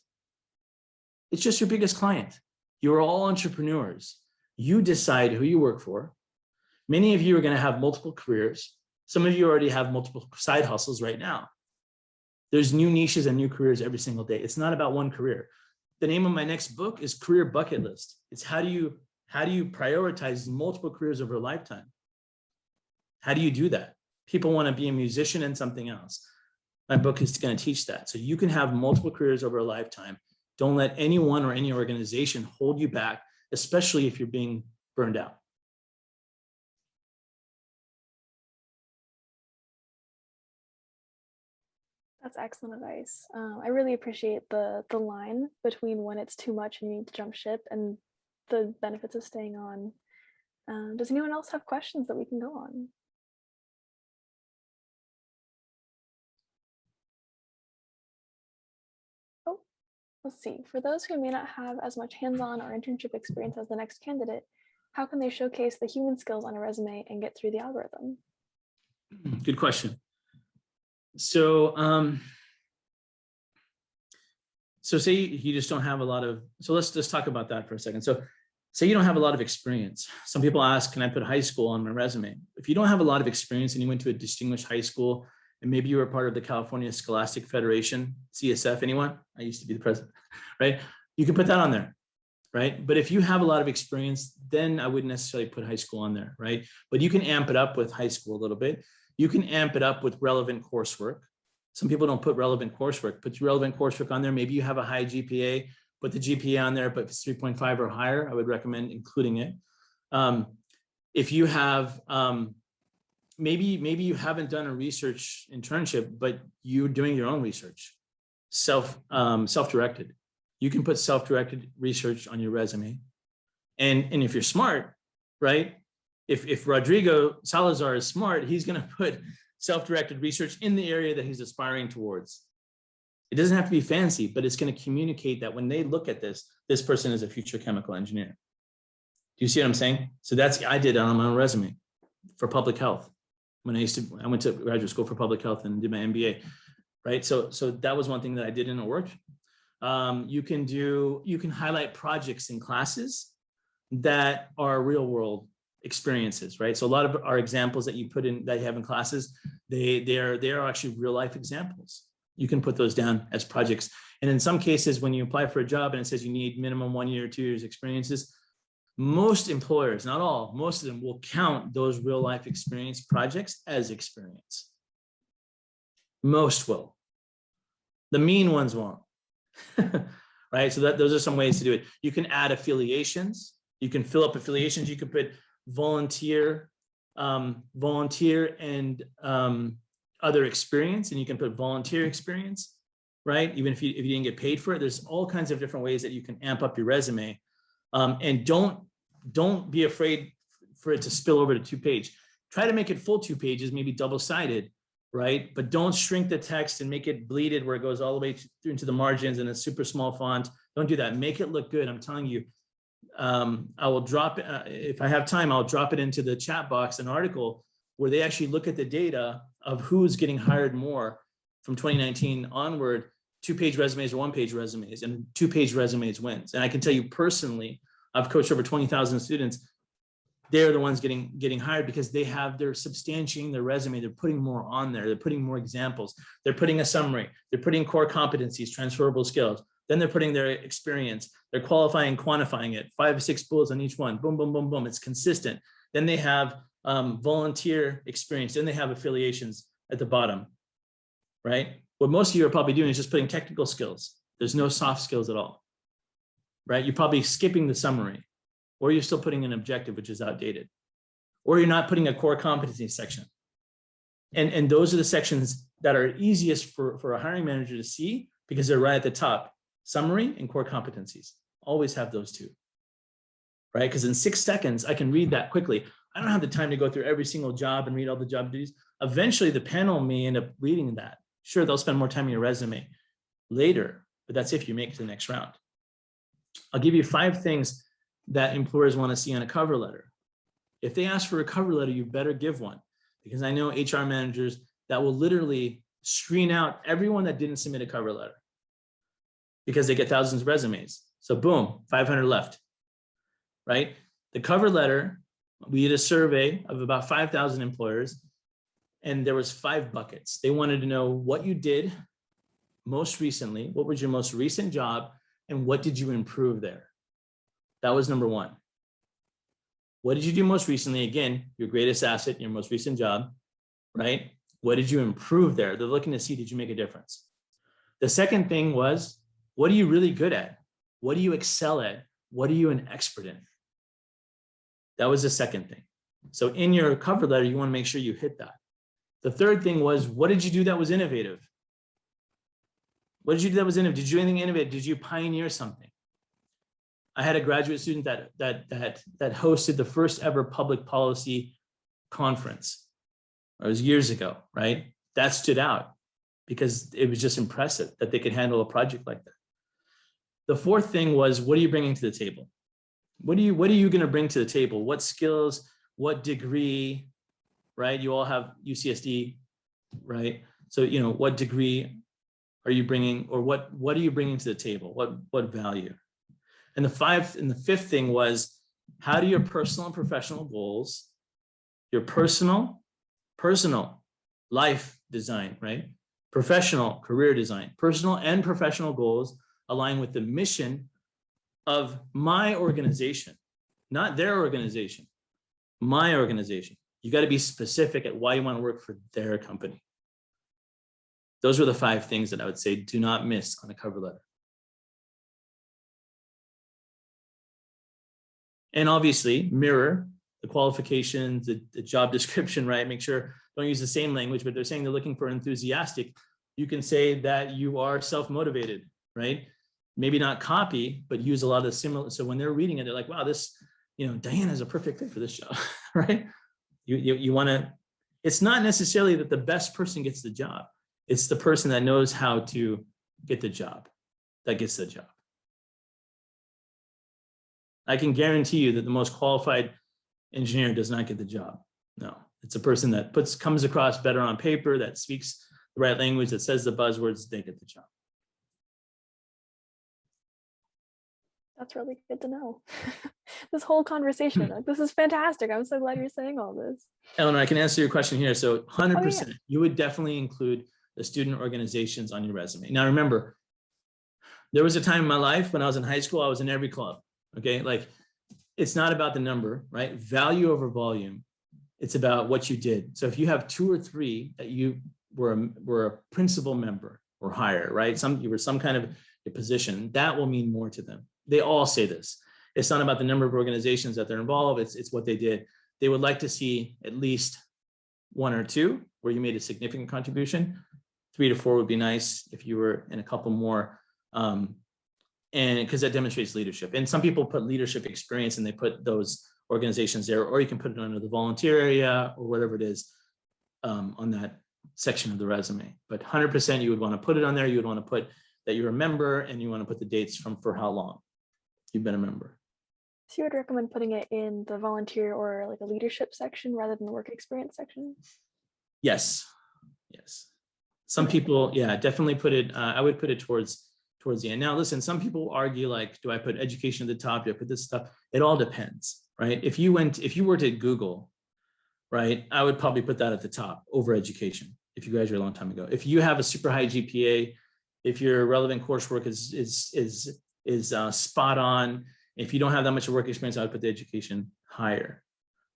It's just your biggest client. You're all entrepreneurs. You decide who you work for. Many of you are going to have multiple careers. Some of you already have multiple side hustles right now. There's new niches and new careers every single day. It's not about one career. The name of my next book is Career Bucket List. It's how do you prioritize multiple careers over a lifetime? How do you do that? People want to be a musician and something else. My book is going to teach that. So you can have multiple careers over a lifetime. Don't let anyone or any organization hold you back, especially if you're being burned out. That's excellent advice. I really appreciate the line between when it's too much and you need to jump ship and the benefits of staying on. Does anyone else have questions that we can go on? Oh, let's see. For those who may not have as much hands-on or internship experience as the next candidate, how can they showcase the human skills on a resume and get through the algorithm? Good question. So, so say you just don't have a lot of, so let's just talk about that for a second. So say you don't have a lot of experience. Some people ask, can I put high school on my resume? If you don't have a lot of experience and you went to a distinguished high school and maybe you were part of the California Scholastic Federation, CSF, anyone? I used to be the president, right? You can put that on there, right? But if you have a lot of experience, then I wouldn't necessarily put high school on there, right? But you can amp it up with high school a little bit. You can amp it up with relevant coursework. Some people don't put relevant coursework. Put your relevant coursework on there. Maybe you have a high GPA, put the GPA on there, but if it's 3.5 or higher, I would recommend including it. If you have, maybe you haven't done a research internship, but you're doing your own research, self-directed. You can put self-directed research on your resume. And if you're smart, right? If Rodrigo Salazar is smart, he's going to put self-directed research in the area that he's aspiring towards. It doesn't have to be fancy, but it's going to communicate that when they look at this person is a future chemical engineer. Do you see what I'm saying? So I did it on my own resume for public health. When I went to graduate school for public health and did my MBA, right? So that was one thing that I did and it worked. You can highlight projects in classes that are real world experiences, right? So a lot of our examples that you put in, that you have in classes, they are actually real life examples. You can put those down as projects. And in some cases, when you apply for a job and it says you need minimum 1 year or 2 years experiences, most employers, not all, most of them will count those real life experience projects as experience. Most will. The mean ones won't. Right? So those are some ways to do it. You can add affiliations. You can fill up affiliations. You can put volunteer and other experience, and you can put volunteer experience, right? Even if you didn't get paid for it, there's all kinds of different ways that you can amp up your resume. And don't be afraid for it to spill over to 2-page. Try to make it full 2 pages, maybe double-sided, right? But don't shrink the text and make it bleeded where it goes all the way through into the margins and a super small font. Don't do that. Make it look good. I'm telling you. I will drop it, if I have time, I'll drop it into the chat box, an article where they actually look at the data of who's getting hired more from 2019 onward, 2-page resumes or 1-page resumes, and 2-page resumes wins. And I can tell you personally, I've coached over 20,000 students. They're the ones getting hired because they're substantiating their resume. They're putting more on there. They're putting more examples. They're putting a summary. They're putting core competencies, transferable skills. Then they're putting their experience. They're qualifying, quantifying it, 5 or 6 bullets on each one. Boom, boom, boom, boom. It's consistent. Then they have volunteer experience. Then they have affiliations at the bottom, right? What most of you are probably doing is just putting technical skills. There's no soft skills at all, right? You're probably skipping the summary, or you're still putting an objective, which is outdated, or you're not putting a core competency section. And those are the sections that are easiest for a hiring manager to see because they're right at the top. Summary and core competencies. Always have those two, right? Because in 6 seconds, I can read that quickly. I don't have the time to go through every single job and read all the job duties. Eventually the panel may end up reading that. Sure, they'll spend more time on your resume later, but that's if you make it to the next round. I'll give you 5 things that employers want to see on a cover letter. If they ask for a cover letter, you better give one, because I know HR managers that will literally screen out everyone that didn't submit a cover letter because they get thousands of resumes. So boom, 500 left, right? The cover letter, we did a survey of about 5,000 employers, and there was 5 buckets. They wanted to know what you did most recently, what was your most recent job, and what did you improve there? That was number 1. What did you do most recently? Again, your greatest asset, your most recent job, right? What did you improve there? They're looking to see, did you make a difference? The second thing was, what are you really good at? What do you excel at? What are you an expert in? That was the second thing. So in your cover letter, you want to make sure you hit that. The third thing was, what did you do that was innovative? What did you do that was innovative? Did you do anything innovative? Did you pioneer something? I had a graduate student that hosted the first ever public policy conference. It was years ago, right? That stood out because it was just impressive that they could handle a project like that. The fourth thing was, what are you bringing to the table? What are you going to bring to the table? What skills, what degree, right? You all have UCSD, right? So, you know, what degree are you bringing, or what are you bringing to the table? What value? And the fifth thing was, how do your personal and professional goals, your personal life design, right? Professional career design, personal and professional goals align with the mission of my organization, not their organization, my organization. You got to be specific at why you want to work for their company. Those were the 5 things that I would say do not miss on a cover letter. And obviously mirror the qualifications, the job description, right? Make sure, don't use the same language, but they're saying they're looking for enthusiastic. You can say that you are self-motivated, right? Maybe not copy, but use a lot of the similar. So when they're reading it, they're like, wow, this, you know, Diane is a perfect fit for this job, right? You want to, it's not necessarily that the best person gets the job. It's the person that knows how to get the job that gets the job. I can guarantee you that the most qualified engineer does not get the job. No, it's a person that comes across better on paper, that speaks the right language, that says the buzzwords, they get the job. That's really good to know. This whole conversation, like, this is fantastic. I'm so glad you're saying all this. Eleanor, I can answer your question here. So 100%, you would definitely include the student organizations on your resume. Now, remember, there was a time in my life when I was in high school, I was in every club. Okay, like, it's not about the number, right? Value over volume. It's about what you did. So if you have 2 or 3 that you were a principal member or higher, right? You were some kind of a position, that will mean more to them. They all say this. It's not about the number of organizations that they're involved. It's what they did. They would like to see at least 1 or 2 where you made a significant contribution. 3 to 4 would be nice if you were in a couple more. And because that demonstrates leadership. And some people put leadership experience and they put those organizations there, or you can put it under the volunteer area or whatever it is on that section of the resume. But 100% you would want to put it on there. You would want to put that you're a member, and you want to put the dates for how long you've been a member. So you would recommend putting it in the volunteer or like a leadership section rather than the work experience section? Yes. Some people, yeah, definitely put it. I would put it towards the end. Now, listen, some people argue, like, do I put education at the top? Do I put this stuff? It all depends, right? If you were to Google, right, I would probably put that at the top over education if you graduated a long time ago. If you have a super high GPA, if your relevant coursework is spot on, if you don't have that much work experience, I would put the education higher,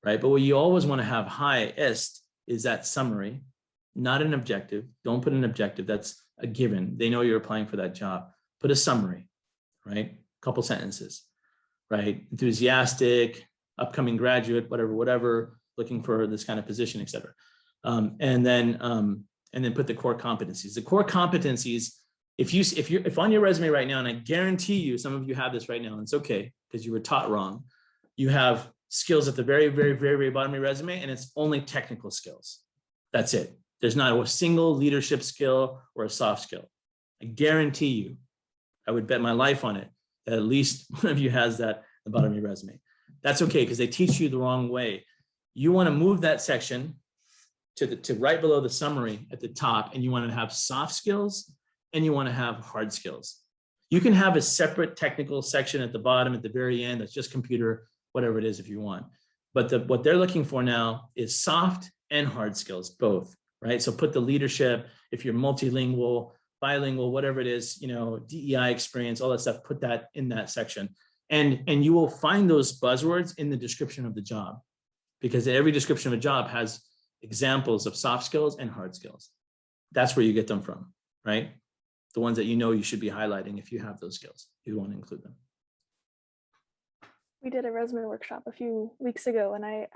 right? But what you always want to have highest is that summary, not an objective. Don't put an objective. That's a given. They know you're applying for that job. Put a summary, right? A couple sentences, right? Enthusiastic, upcoming graduate, whatever, looking for this kind of position, et cetera. And then put the core competencies. The core competencies, if on your resume right now, and I guarantee you, some of you have this right now, and it's okay because you were taught wrong. You have skills at the very, very, very, very bottom of your resume, and it's only technical skills. That's it. There's not a single leadership skill or a soft skill. I guarantee you, I would bet my life on it, that at least one of you has that at the bottom of your resume. That's okay, because they teach you the wrong way. You want to move that section to right below the summary at the top, and you want to have soft skills and you want to have hard skills. You can have a separate technical section at the bottom at the very end that's just computer, whatever it is if you want. But what they're looking for now is soft and hard skills, both, right? So put the leadership, if you're multilingual, bilingual, whatever it is, you know, DEI experience, all that stuff, put that in that section. And you will find those buzzwords in the description of the job, because every description of a job has examples of soft skills and hard skills. That's where you get them from, right? The ones that you know you should be highlighting if you have those skills, you want to include them. We did a resume workshop a few weeks ago, and I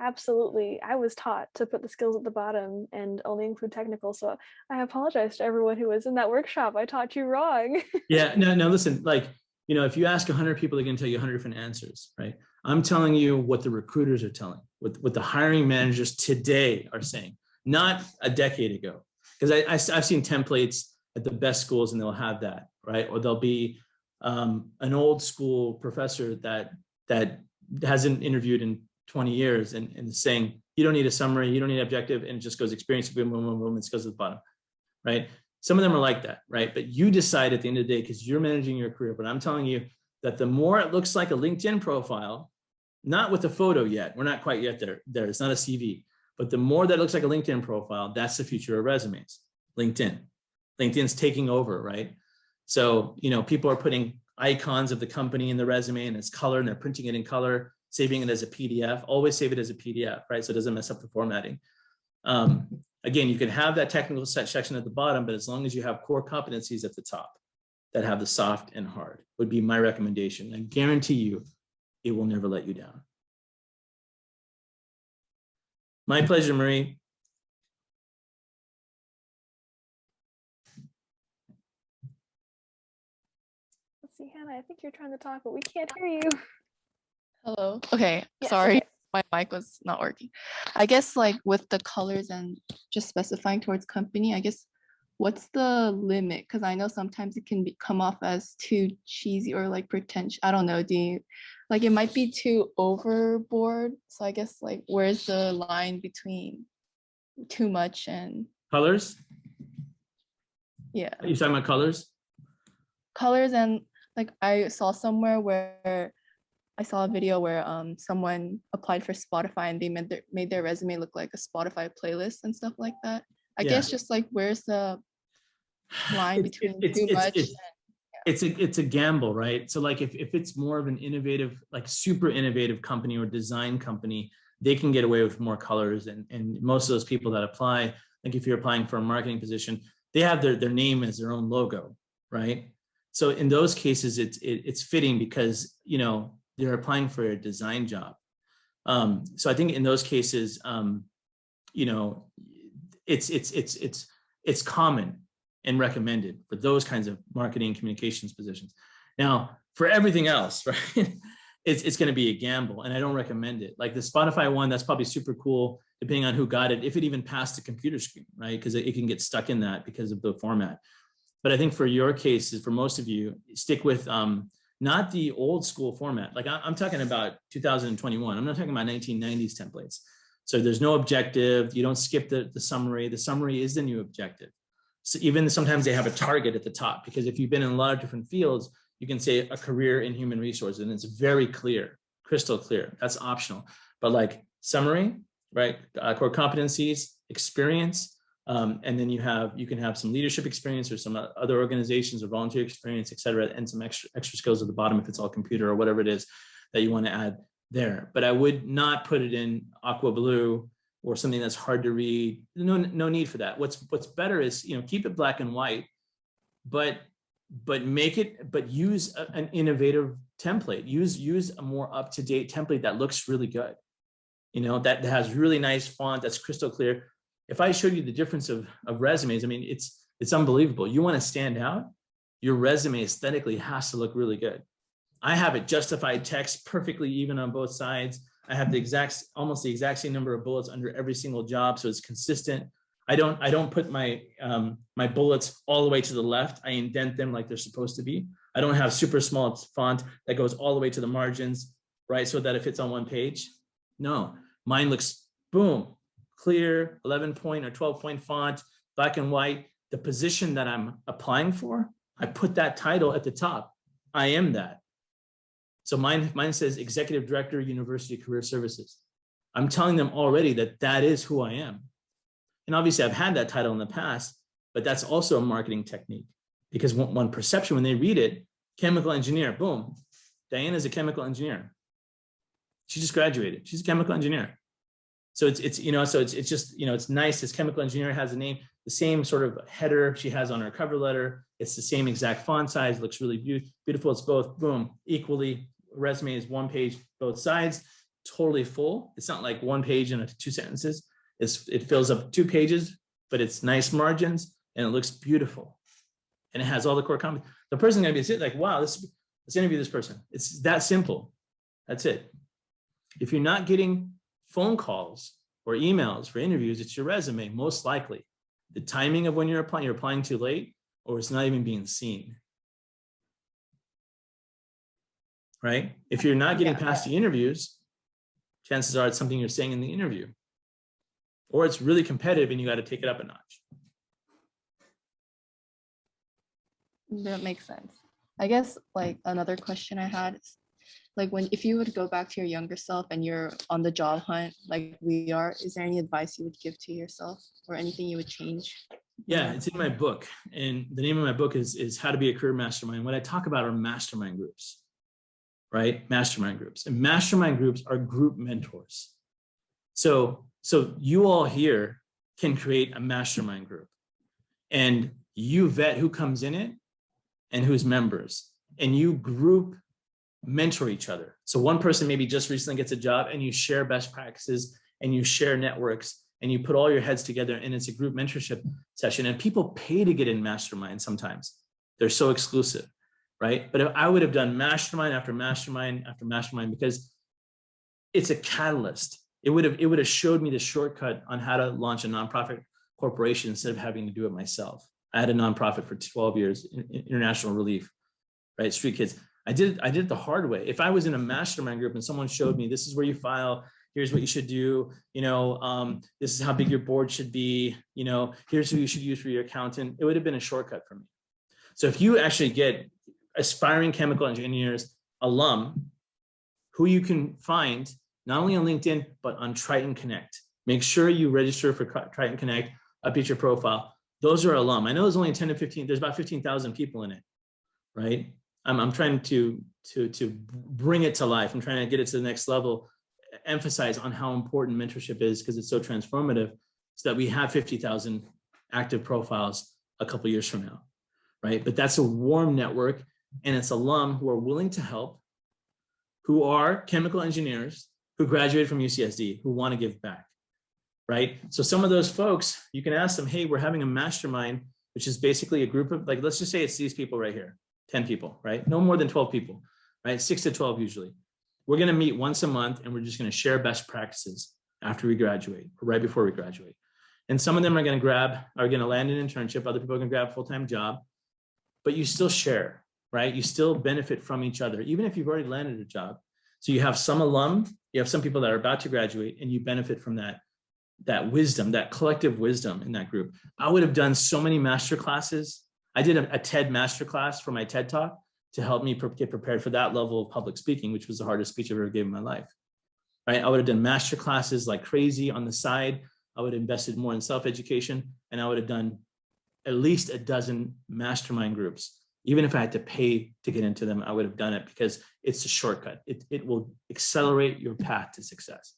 was taught to put the skills at the bottom and only include technical. So I apologize to everyone who was in that workshop. I taught you wrong. Yeah, no, listen, like, you know, if you ask 100 people, they're going to tell you 100 different answers, right? I'm telling you what the recruiters are telling, what the hiring managers today are saying, not a decade ago. Because I've seen templates at the best schools and they'll have that, right? Or there'll be an old school professor that hasn't interviewed in 20 years and saying, you don't need a summary, you don't need an objective, and it just goes experience, boom, boom, boom, boom, it goes to the bottom, right? Some of them are like that, right? But you decide at the end of the day, because you're managing your career. But I'm telling you that the more it looks like a LinkedIn profile, not with a photo yet, we're not quite yet there, it's not a CV, but the more that looks like a LinkedIn profile, that's the future of resumes. LinkedIn's taking over, right? So, you know, people are putting icons of the company in the resume and it's color, and they're printing it in color, saving it as a PDF. Always save it as a PDF, right? So it doesn't mess up the formatting. Again, you can have that technical section at the bottom, but as long as you have core competencies at the top that have the soft and hard, would be my recommendation. I guarantee you, it will never let you down. My pleasure, Marie. Let's see, Hannah, I think you're trying to talk, but we can't hear you. Hello. Okay, Yes, sorry, okay. my mic was not working. I guess like with the colors and just specifying towards company, I guess what's the limit? Because I know sometimes it can come off as too cheesy or like pretentious. I don't know. Do you like it might be too overboard? So I guess like where's the line between too much and Colors? yeah, Are you talking about colors? colors and like I saw somewhere where I saw a video where someone applied for Spotify and they made their resume look like a Spotify playlist and stuff like that. I guess just like where's the line between too much? It's a gamble, right? So like if it's more of an innovative, like super innovative company or design company, they can get away with more colors. And most of those people that apply, like if you're applying for a marketing position, they have their name as their own logo, right? So in those cases, it's fitting because, you know, they're applying for a design job. So I think in those cases, you know, it's common and recommended for those kinds of marketing communications positions. Now, for everything else, right, it's going to be a gamble, and I don't recommend it. Like the Spotify one, that's probably super cool, depending on who got it, if it even passed the computer screen, right? Because it can get stuck in that because of the format. But I think for your cases, for most of you, stick with not the old school format. Like I'm talking about 2021. I'm not talking about 1990s templates. So there's no objective. You don't skip the summary. The summary is the new objective. So even sometimes they have a target at the top, because if you've been in a lot of different fields, you can say a career in human resources, and it's very clear, crystal clear. That's optional. But like summary, right? Core competencies, experience, and then you can have some leadership experience or some other organizations or volunteer experience, et cetera, and some extra skills at the bottom if it's all computer or whatever it is that you want to add there. But I would not put it in aqua blue or something that's hard to read. No need for that. What's better is, you know, keep it black and white, but use an innovative template. Use a more up-to-date template that looks really good. You know, that has really nice font, that's crystal clear. If I showed you the difference of resumes, I mean, it's unbelievable. You want to stand out, your resume aesthetically has to look really good. I have it justified text perfectly even on both sides. I have almost the exact same number of bullets under every single job, so it's consistent. I don't put my my bullets all the way to the left. I indent them like they're supposed to be. I don't have super small font that goes all the way to the margins, right? So that it fits on one page. No, mine looks, boom, clear, 11 point or 12 point font, black and white. The position that I'm applying for, I put that title at the top. I am that. So mine says Executive Director, University Career Services. I'm telling them already that that is who I am. And obviously I've had that title in the past, but that's also a marketing technique, because one perception when they read it, chemical engineer, boom, Diana's a chemical engineer. She just graduated. She's a chemical engineer. So it's just, it's nice. This chemical engineer has a name, the same sort of header she has on her cover letter. It's the same exact font size, looks really beautiful. It's both, boom, equally. Resume is one page, both sides, totally full. It's not like one page and 2 sentences. It fills up 2 pages, but it's nice margins and it looks beautiful. And it has all the core comments. The person's gonna be like, wow, let's interview this person. It's that simple. That's it. If you're not getting phone calls or emails for interviews, it's your resume, most likely. The timing of when you're applying too late, or it's not even being seen. Right? If you're not getting past the interviews, chances are it's something you're saying in the interview, or it's really competitive and you got to take it up a notch. That makes sense. I guess like another question I had is like, if you would go back to your younger self and you're on the job hunt like we are, is there any advice you would give to yourself or anything you would change? Yeah, it's in my book, and the name of my book is How to Be a Career Mastermind. What I talk about are mastermind groups. Right? Mastermind groups. And mastermind groups are group mentors. So you all here can create a mastermind group, and you vet who comes in it and who's members, and you group mentor each other. So one person maybe just recently gets a job, and you share best practices and you share networks and you put all your heads together, and it's a group mentorship session. And people pay to get in mastermind sometimes. They're so exclusive. Right? But if I would have done mastermind after mastermind after mastermind, because it's a catalyst. It would have showed me the shortcut on how to launch a nonprofit corporation instead of having to do it myself. I had a nonprofit for 12 years, International Relief, right? Street Kids. I did it the hard way. If I was in a mastermind group and someone showed me, this is where you file, here's what you should do, this is how big your board should be, here's who you should use for your accountant, it would have been a shortcut for me. So if you actually get aspiring chemical engineers, alum, who you can find not only on LinkedIn, but on Triton Connect. Make sure you register for Triton Connect, update your profile. Those are alum. I know there's only 10 to 15, there's about 15,000 people in it, right? I'm trying to bring it to life. I'm trying to get it to the next level, emphasize on how important mentorship is because it's so transformative, so that we have 50,000 active profiles a couple years from now, right? But that's a warm network. And it's alum who are willing to help, who are chemical engineers, who graduated from UCSD, who want to give back, right? So some of those folks, you can ask them, hey, we're having a mastermind, which is basically a group of, like, let's just say it's these people right here, 10 people, right? No more than 12 people, right? 6 to 12 usually. We're going to meet once a month, and we're just going to share best practices after we graduate, or right before we graduate. And some of them are going to land an internship. Other people are going to grab a full-time job, but you still share. Right? You still benefit from each other, even if you've already landed a job. So you have some alum, you have some people that are about to graduate, and you benefit from that wisdom, that collective wisdom in that group. I would have done so many master classes. I did a TED master class for my TED talk to help me get prepared for that level of public speaking, which was the hardest speech I've ever given in my life. Right? I would have done master classes like crazy on the side. I would have invested more in self-education, and I would have done at least a dozen mastermind groups. Even if I had to pay to get into them, I would have done it because it's a shortcut. It will accelerate your path to success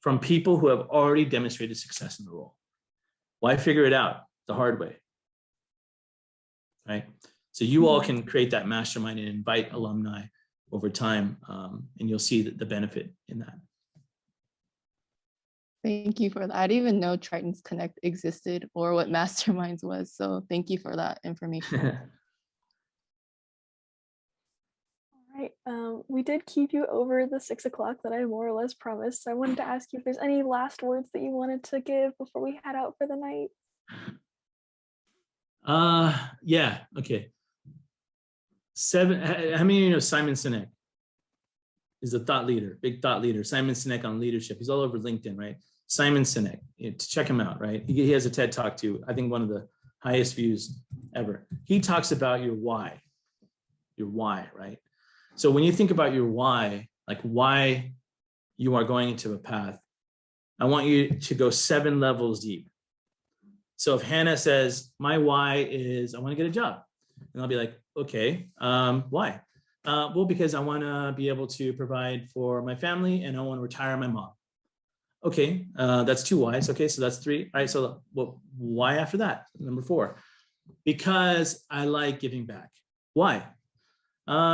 from people who have already demonstrated success in the role. Why figure it out the hard way? Right? So you all can create that mastermind and invite alumni over time, and you'll see the benefit in that. Thank you for that. I didn't even know Triton's Connect existed or what Masterminds was. So thank you for that information. All Right. We did keep you over the 6 o'clock that I more or less promised. So I wanted to ask you if there's any last words that you wanted to give before we head out for the night. Yeah, okay. How many of you know Simon Sinek is a thought leader, big thought leader. Simon Sinek on leadership. He's all over LinkedIn, right? Simon Sinek, check him out, right? He has a TED Talk too. I think one of the highest views ever. He talks about your why, right? So when you think about your why, like why you are going into a path, I want you to go 7 levels deep. So if Hannah says, my why is I want to get a job, and I'll be like, okay, why? Well, because I want to be able to provide for my family and I want to retire my mom. Okay, that's 2 whys. Okay, so that's 3. All right, so why after that? Number 4, because I like giving back. Why?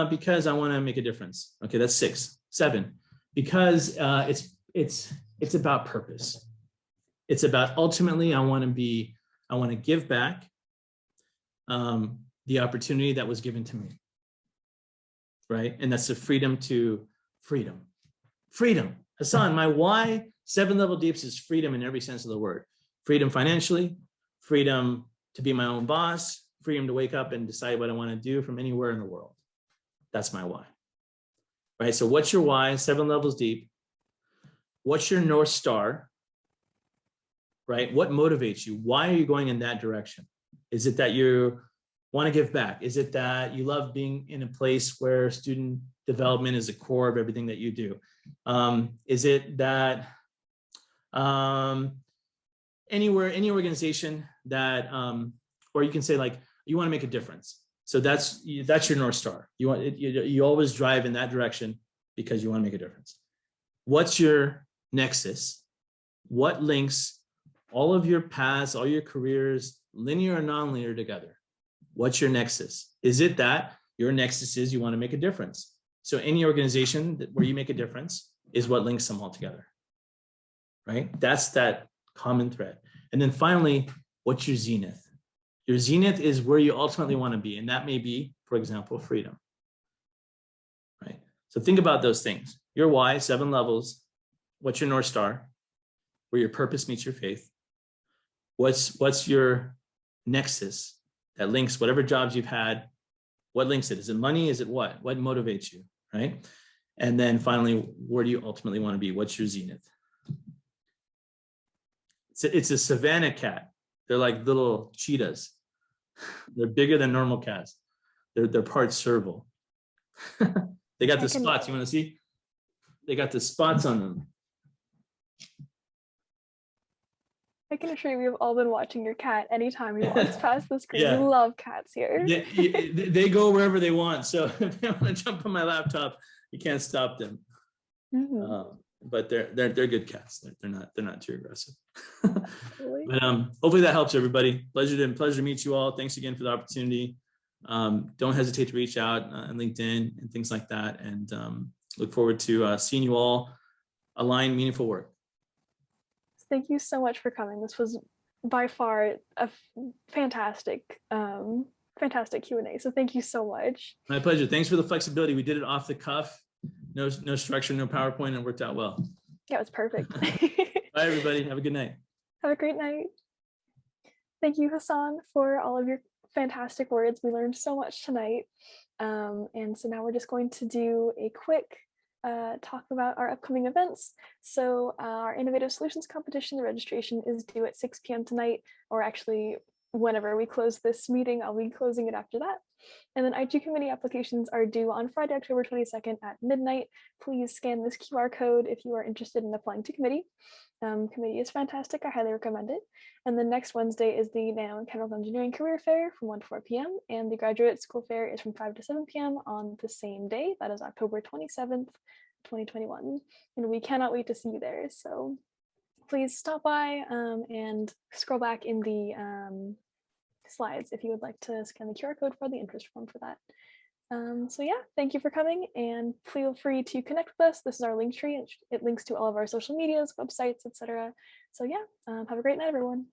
Because I want to make a difference. Okay, that's 6. 7, because it's about purpose. It's about ultimately I want to give back the opportunity that was given to me, right? And that's the freedom. Hassan, my why 7 level deeps is freedom in every sense of the word. Freedom financially, freedom to be my own boss, freedom to wake up and decide what I want to do from anywhere in the world. That's my why, right? So what's your why? 7 levels deep. What's your North Star, right? What motivates you? Why are you going in that direction? Is it that you want to give back? Is it that you love being in a place where student development is the core of everything that you do? Is it that any organization that, or you can say like, you want to make a difference. So that's your North Star. You always drive in that direction because you want to make a difference. What's your nexus? What links all of your paths, all your careers, linear or non-linear together? What's your nexus? Is it that your nexus is you want to make a difference? So any organization where you make a difference is what links them all together, right? That's that common thread. And then finally, what's your zenith? Your zenith is where you ultimately want to be. And that may be, for example, freedom, right? So think about those things. Your why, 7 levels. What's your North Star? Where your purpose meets your faith. What's your nexus that links whatever jobs you've had? What links it? Is it money? Is it what? What motivates you, right? And then finally, where do you ultimately want to be? What's your zenith? It's a savanna cat. They're like little cheetahs. They're bigger than normal cats. They're part serval. They got the spots. You want to see? They got the spots on them. I can assure you we've all been watching your cat anytime he walks past the screen. Yeah. We love cats here. They go wherever they want. So if they want to jump on my laptop, you can't stop them. Mm-hmm. But they're good cats. They're not too aggressive. But hopefully that helps everybody. Pleasure to meet you all. Thanks again for the opportunity. Don't hesitate to reach out on LinkedIn and things like that. And look forward to seeing you all align meaningful work. Thank you so much for coming. This was by far a fantastic Q&A. So thank you so much. My pleasure. Thanks for the flexibility. We did it off the cuff. No structure, no PowerPoint, and it worked out well. Yeah, it was perfect. Bye, everybody. Have a good night. Have a great night. Thank you, Hassan, for all of your fantastic words. We learned so much tonight. And so now we're just going to do a quick talk about our upcoming events. So our Innovative Solutions Competition, the registration is due at 6 p.m. tonight, or actually whenever we close this meeting, I'll be closing it after that. And then IG committee applications are due on Friday, October 22nd at midnight. Please scan this QR code if you are interested in applying to committee. Committee is fantastic. I highly recommend it. And then next Wednesday is the Nano and Chemical Engineering Career Fair from 1 to 4 p.m. And the Graduate School Fair is from 5 to 7 p.m. on the same day. That is October 27th, 2021. And we cannot wait to see you there. So please stop by and scroll back in the slides if you would like to scan the QR code for the interest form for that. So yeah, thank you for coming and feel free to connect with us. This is our link tree. It links to all of our social medias, websites, etc. So yeah, have a great night, everyone.